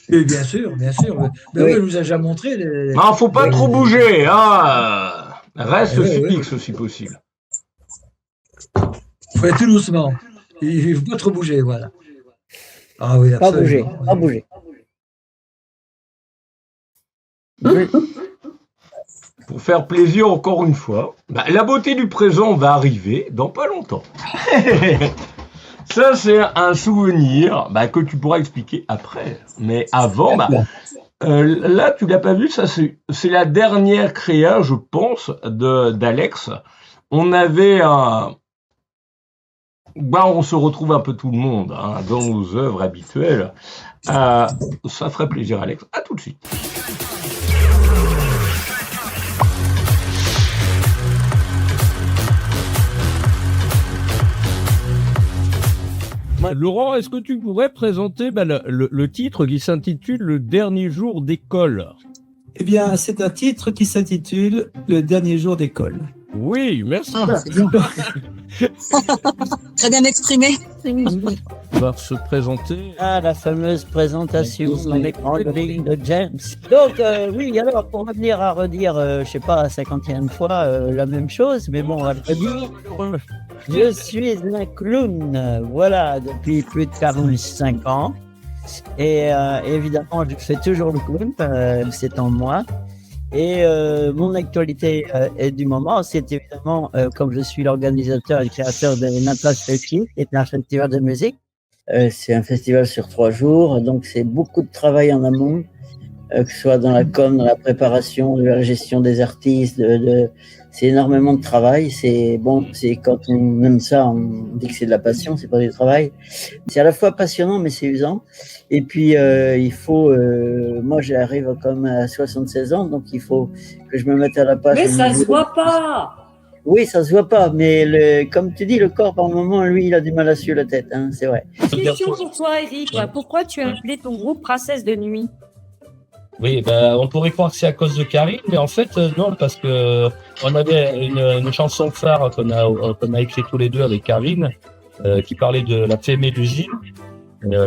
bien sûr, bien sûr. Ben oui, elle nous a déjà montré. Non, faut pas trop bouger, hein. Reste fixe si possible. Faut être tout doucement. Il faut pas trop bouger, voilà. Ah oui, Pas bouger, absolument. pas bouger. Pour faire plaisir encore une fois, bah, la beauté du présent va arriver dans pas longtemps. Ça, c'est un souvenir que tu pourras expliquer après. Mais avant, là, tu l'as pas vu, ça c'est la dernière créa, je pense, d'Alex. On avait un... on se retrouve un peu tout le monde dans nos œuvres habituelles. Ça ferait plaisir, Alex. À tout de suite. Laurent, est-ce que tu pourrais présenter le titre qui s'intitule « Le dernier jour d'école » ? Eh bien, c'est un titre qui s'intitule « Le dernier jour d'école ». Oui, merci. C'est bien. Très bien exprimé. On va se présenter. Ah, la fameuse présentation dans les grandes lignes de James. Donc, oui, alors, pour revenir à redire, je sais pas, la 50e fois, la même chose, mais bon, on va le redire. Je suis un clown, voilà, depuis plus de 45 ans. Et évidemment, je fais toujours le clown, c'est en moi. Et mon actualité du moment, c'est évidemment, comme je suis l'organisateur et le créateur de Natas Festival, qui est un festival de musique. C'est un festival sur 3 jours, donc c'est beaucoup de travail en amont, que ce soit dans la com, dans la préparation, de la gestion des artistes, c'est énormément de travail. C'est bon, c'est quand on aime ça, on dit que c'est de la passion, c'est pas du travail. C'est à la fois passionnant, mais c'est usant. Et puis il faut, moi j'arrive quand même à 76 ans, donc il faut que je me mette à la page. Mais ça se voit pas. Oui, ça se voit pas, mais comme tu dis, le corps par moment, lui, il a du mal à suivre la tête, hein, c'est vrai. Question pour toi, Eric. Pourquoi tu as appelé ton groupe Princesse de Nuit? Oui, on pourrait croire que c'est à cause de Karine, mais en fait, non, parce que on avait une chanson phare qu'on a écrit tous les deux avec Karine, qui parlait de la fée Mélusine.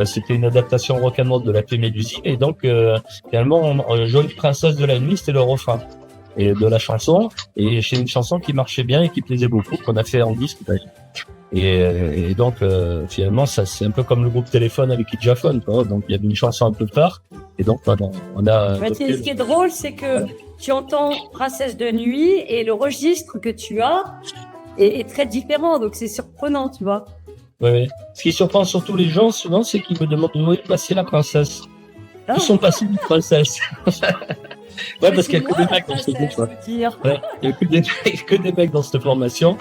C'était une adaptation rock'n'roll de la fée Mélusine, et donc, finalement, Jolie Princesse de la Nuit, c'était le refrain et de la chanson, et c'est une chanson qui marchait bien et qui plaisait beaucoup, qu'on a fait en disque. Et donc, finalement, ça, c'est un peu comme le groupe Téléphone avec Idjaphone, quoi. Donc, il y avait une chanson un peu phare. Et donc, on a... Ce qui est drôle, c'est que tu entends Princesse de Nuit et le registre que tu as est très différent. Donc, c'est surprenant, tu vois. Oui. Ce qui surprend surtout les gens, souvent, c'est qu'ils me demandent où est passée la princesse. Où sont passées les princesses? Ouais, parce qu'il n'y a que des mecs dans ce groupe. Ouais, il n'y a que des mecs dans cette formation.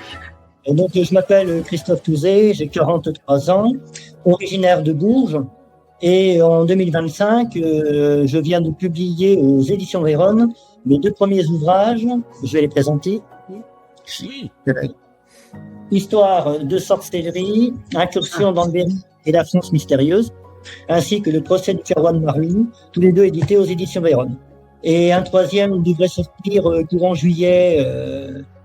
Donc, je m'appelle Christophe Touzé, j'ai 43 ans, originaire de Bourges. Et en 2025, je viens de publier aux éditions Véronne mes 2 premiers ouvrages. Je vais les présenter. Oui. Histoire de sorcellerie, incursion dans le Berry et la France mystérieuse, ainsi que le procès du Ferroy de Marly, tous les 2 édités aux éditions Véronne. Et un 3e devrait sortir courant juillet,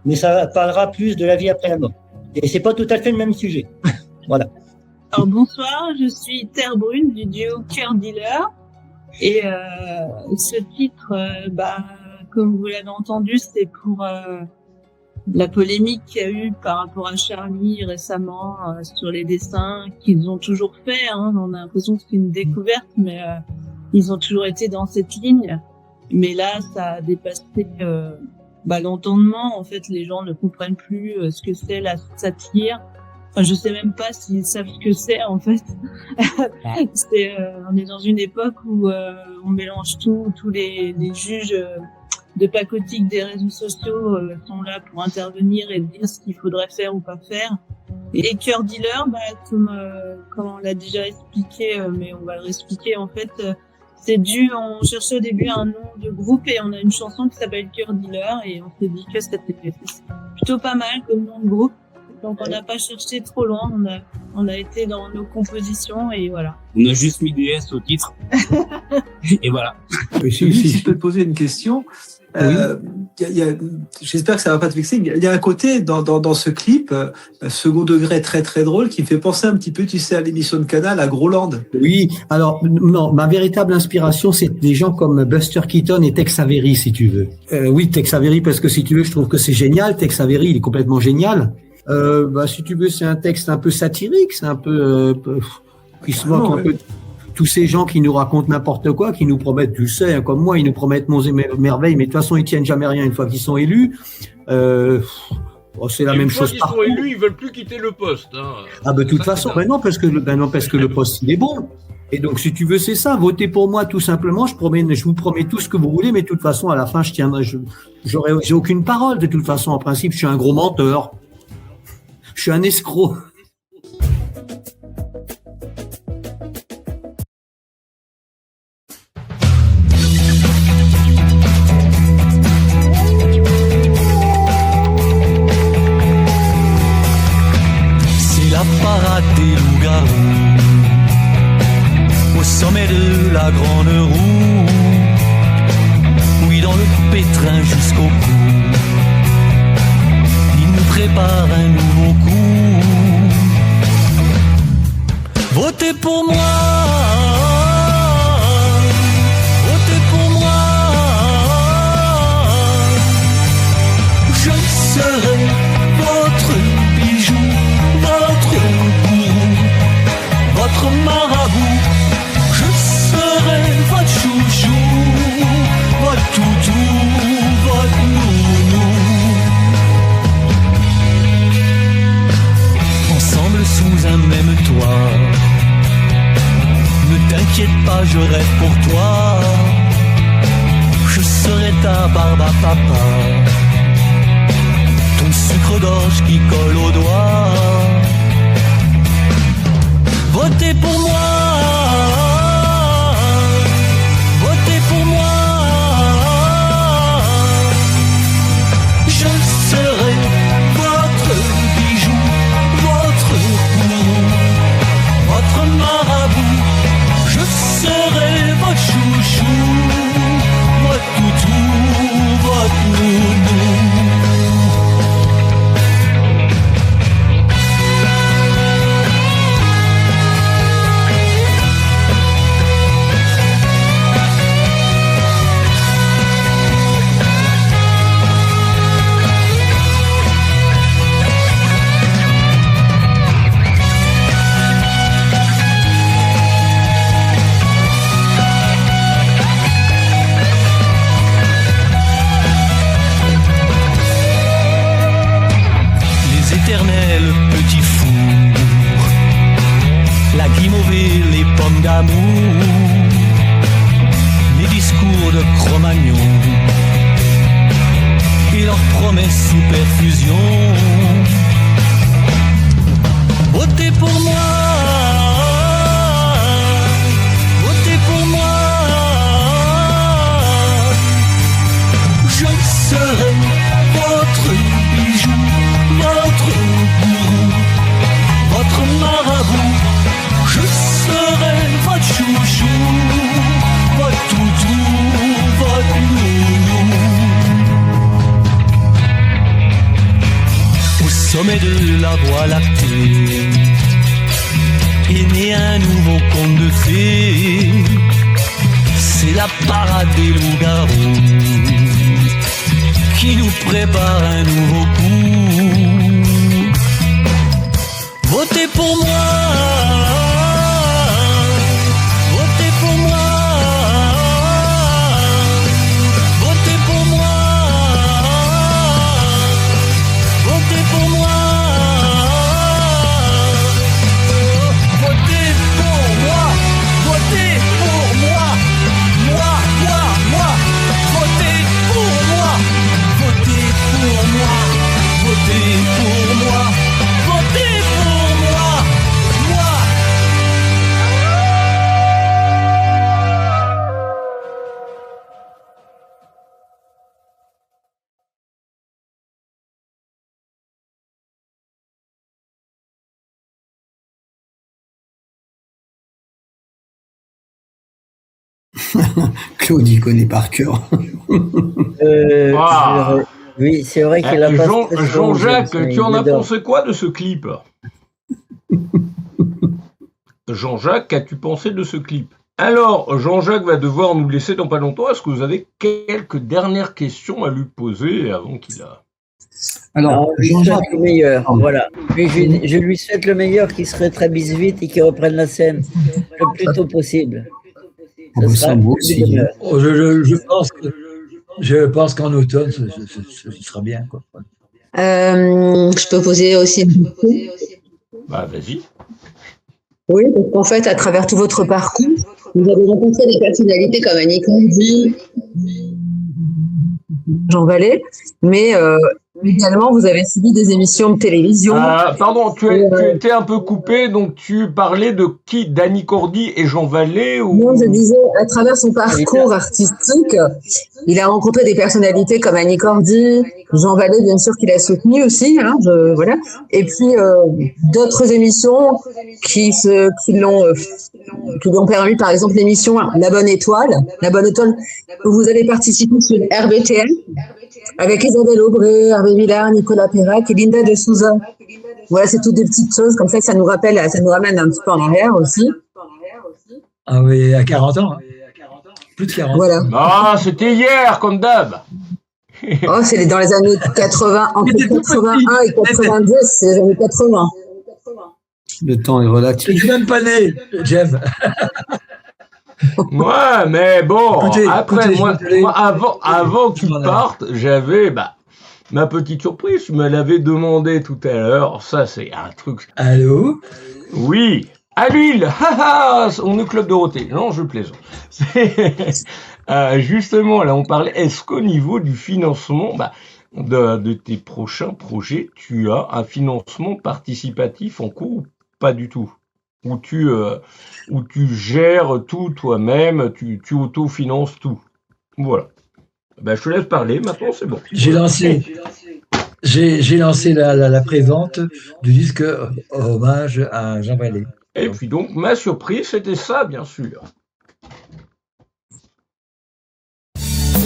mais ça parlera plus de la vie après la mort. Et c'est pas tout à fait le même sujet. Voilà. Alors, bonsoir, je suis Terre Brune du duo Cœur Dealer. Et ce titre, comme vous l'avez entendu, c'est pour la polémique qu'il y a eu par rapport à Charlie récemment sur les dessins qu'ils ont toujours fait. Hein. On a l'impression que c'est une découverte, mais ils ont toujours été dans cette ligne. Mais là, ça a dépassé l'entendement. En fait, les gens ne comprennent plus ce que c'est la satire. Enfin, je sais même pas s'ils savent ce que c'est en fait. On est dans une époque où on mélange tous les juges de pacotille des réseaux sociaux sont là pour intervenir et dire ce qu'il faudrait faire ou pas faire. Et Cœur Dealer, comme on l'a déjà expliqué, mais on va le réexpliquer en fait. On cherchait au début un nom de groupe et on a une chanson qui s'appelle Cœur Dealer et on s'est dit que c'était plutôt pas mal comme nom de groupe. Donc on n'a pas cherché trop loin, on a été dans nos compositions et voilà. On a juste mis des S au titre. Et voilà. Si je peux te poser une question. J'espère que ça va pas te vexer. Il y a un côté dans ce clip, second degré très très drôle, qui me fait penser un petit peu, tu sais, à l'émission de Canal, à Groland. Oui, alors non, ma véritable inspiration, c'est des gens comme Buster Keaton et Tex Avery, si tu veux. Oui, Tex Avery, parce que si tu veux, je trouve que c'est génial. Tex Avery, il est complètement génial. Si tu veux, c'est un texte un peu satirique, c'est un peu qui se moque un peu. Tous ces gens qui nous racontent n'importe quoi, qui nous promettent, tu le sais, hein, comme moi, ils nous promettent monts et merveilles, mais de toute façon, ils tiennent jamais rien une fois qu'ils sont élus. C'est la même chose. Une fois qu'ils sont élus, ils veulent plus quitter le poste. Hein. De toute façon, non, parce que le poste, il est bon. Et donc, si tu veux, c'est ça. Votez pour moi, tout simplement. Je vous promets tout ce que vous voulez, mais de toute façon, à la fin, j'ai aucune parole. De toute façon, en principe, je suis un gros menteur. Je suis un escroc. Des loups-garous au sommet de la grande roue, oui, dans le pétrin jusqu'au cou, il nous prépare un nouveau coup. Votez pour moi, votez pour moi, je serai votre bijou, votre votre marabout, je serai votre chouchou, votre toutou, votre nounou. Ensemble sous un même toit, ne t'inquiète pas, je rêve pour toi. Je serai ta barbe à papa, ton sucre d'orge qui colle aux doigts. Votez pour moi, votez pour moi, je serai votre bijou, votre gourou, votre marabout, je serai votre chouchou, votre toutou, votre nounou. Petit four, la guimauve et les pommes d'amour, les discours de Cro-Magnon et leurs promesses sous perfusion. Votez pour moi, votez pour moi, je serai votre bijou, votre gourou, votre marabout, je serai votre chouchou, votre toutou, votre nounou. Au sommet de la voie lactée est né un nouveau conte de fées, c'est la parade des loups-garous qui nous prépare un nouveau coup. Votez pour moi, votez pour moi, votez pour moi, votez pour moi, Claude, il connaît par cœur. Oui, c'est vrai qu'il a pas. Jean-Jacques, tu en as pensé quoi de ce clip? Jean-Jacques, qu'as-tu pensé de ce clip? Alors, Jean-Jacques va devoir nous laisser dans pas longtemps. Est-ce que vous avez quelques dernières questions à lui poser avant qu'il a... Alors, Jean-Jacques le meilleur, voilà. Je lui souhaite le meilleur, qui se rétablisse vite et qu'il reprenne la scène le plus tôt possible. Ça aussi. Je pense qu'en automne, ce sera bien, quoi. Je peux poser aussi une question. Bah, vas-y. Oui, parce qu'en fait, à travers tout votre parcours, vous avez rencontré des personnalités comme Annie Cordy, Jean Vallée, mais également, vous avez suivi des émissions de télévision. Pardon, tu étais un peu coupé, donc tu parlais de qui? D'Annie Cordy et Jean Vallée ou... Non, je disais, à travers son parcours artistique, il a rencontré des personnalités comme Annie Cordy, Jean Vallée, bien sûr, qu'il a soutenu aussi, hein, voilà. Et puis, d'autres émissions qui lui ont permis, par exemple, l'émission La Bonne Étoile. La Bonne Étoile, où vous allez participer sur RBTL, avec Isabelle Aubray, Hervé Villard, Nicolas Perrac et Linda de Souza. Voilà, c'est toutes des petites choses comme ça que ça nous ramène un petit peu en arrière aussi. Ah oui, à 40 ans. Hein. Plus de 40 ans. Voilà. Ah, c'était hier, comme d'hab. Oh, c'est dans les années 80, entre 81 et 90, c'est les années 80. Le temps est relatif. Je suis même pas né, j'aime. Ouais, mais bon, après, moi, avant que tu m'en partes, j'avais ma petite surprise. Tu me l'avais demandé tout à l'heure. Ça, c'est un truc. Allô? Oui. À l'huile. On est Club Dorothée. Non, je plaisante. Justement, là, on parlait. Est-ce qu'au niveau du financement de tes prochains projets, tu as un financement participatif en cours ou pas du tout? Où tu gères tout toi-même, tu autofinances tout. Voilà. Je te laisse parler, maintenant c'est bon. J'ai lancé la prévente du disque hommage à Jean Vallée. Et puis donc, ma surprise, c'était ça, bien sûr.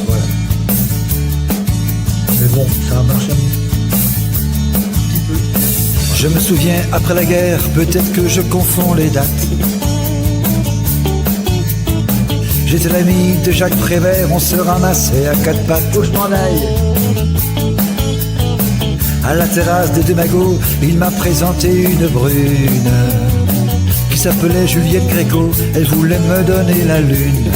Voilà. Mais bon, ça a marché un petit peu. Je me souviens, après la guerre, peut-être que je confonds les dates. J'étais l'ami de Jacques Prévert, on se ramassait à quatre pattes. Faut que je m'en aille. À la terrasse des Deux Magots, il m'a présenté une brune qui s'appelait Juliette Gréco, elle voulait me donner la lune.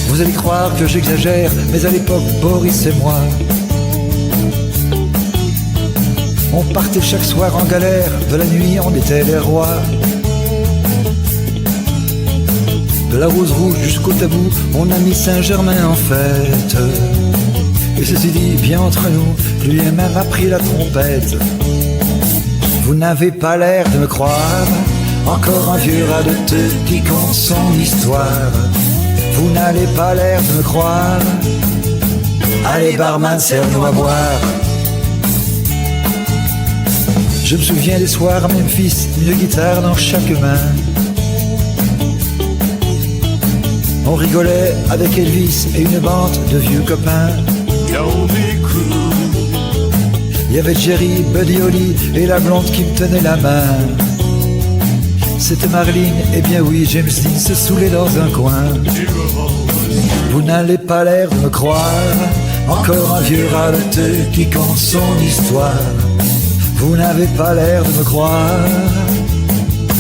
Vous allez croire que j'exagère, mais à l'époque, Boris et moi, on partait chaque soir en galère, de la nuit on était les rois. De la Rose Rouge jusqu'au Tabou, on a mis Saint-Germain en fête. Et ceci dit, bien entre nous, je lui ai même appris la trompette. Vous n'avez pas l'air de me croire, encore un vieux rat de tête qui compte son histoire. Vous n'avez pas l'air de me croire, allez barman, serre-nous à boire. Je me souviens des soirs à Memphis, une guitare dans chaque main. On rigolait avec Elvis et une bande de vieux copains. Il y avait Jerry, Buddy Holly et la blonde qui me tenait la main. C'était Marilyn, et bien oui, James Dean se saoulait dans un coin. Vous n'avez pas l'air de me croire, encore un vieux raleteux qui compte son histoire. Vous n'avez pas l'air de me croire,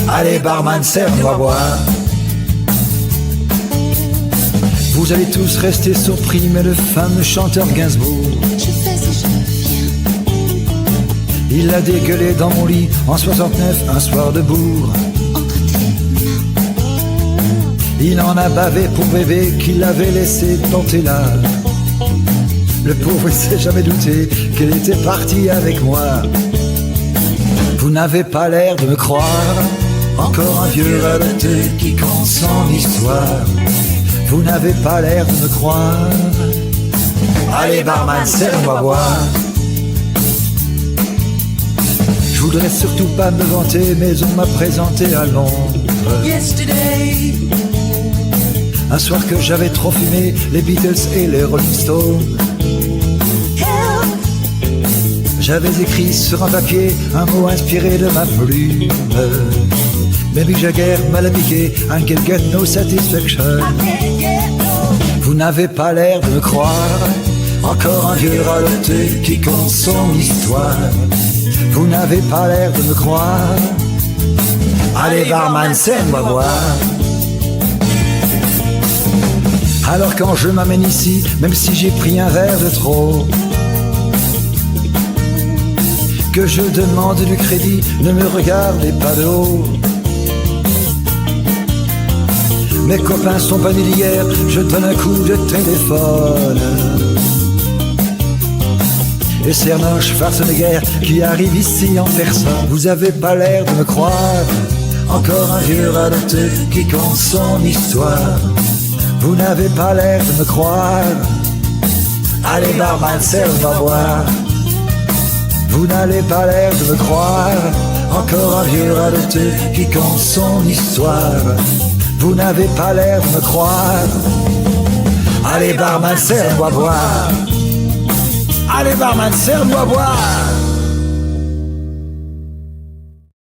allez barman, serre-nous à boire. Vous allez tous rester surpris, mais le fameux chanteur Gainsbourg, il a dégueulé dans mon lit en 69, un soir de bourre. Il en a bavé pour bébé qu'il avait laissé planter là. Le pauvre il s'est jamais douté qu'elle était partie avec moi. Vous n'avez pas l'air de me croire, encore un vieux raleteux qui compte son histoire. Vous n'avez pas l'air de me croire, allez barman, serre-nous à boire. Je voudrais surtout pas me vanter, mais on m'a présenté à Londres Un soir que j'avais trop fumé les Beatles et les Rolling Stones, j'avais écrit sur un papier un mot inspiré de ma plume. Mais Mick Jagger m'a l'a piqué, I can get no satisfaction. Vous n'avez pas l'air de me croire, encore un vieux radoté qui compte son histoire. Vous n'avez pas l'air de me croire, allez barman, serre-moi boire. Alors quand je m'amène ici, même si j'ai pris un verre de trop, que je demande du crédit, ne me regardez pas de haut. Mes copains sont pas nés d'hier, je donne un coup de téléphone. Et c'est Arnoche Schwarzenegger qui arrive ici en personne. Vous avez pas l'air de me croire, encore un vieux radoté qui compte son histoire. Vous n'avez pas l'air de me croire, allez barman, serve-moi boire. Vous n'avez pas l'air de me croire, encore un vieux radoté qui compte son histoire. Vous n'avez pas l'air de me croire, allez barman, serve-moi boire. Allez barman, serve-moi boire.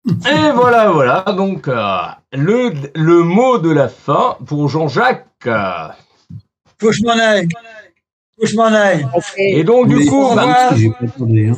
Et voilà, donc le mot de la fin pour Jean-Jacques. Faut que je m'en aille. Et donc du coup, j'ai pas entendu, hein.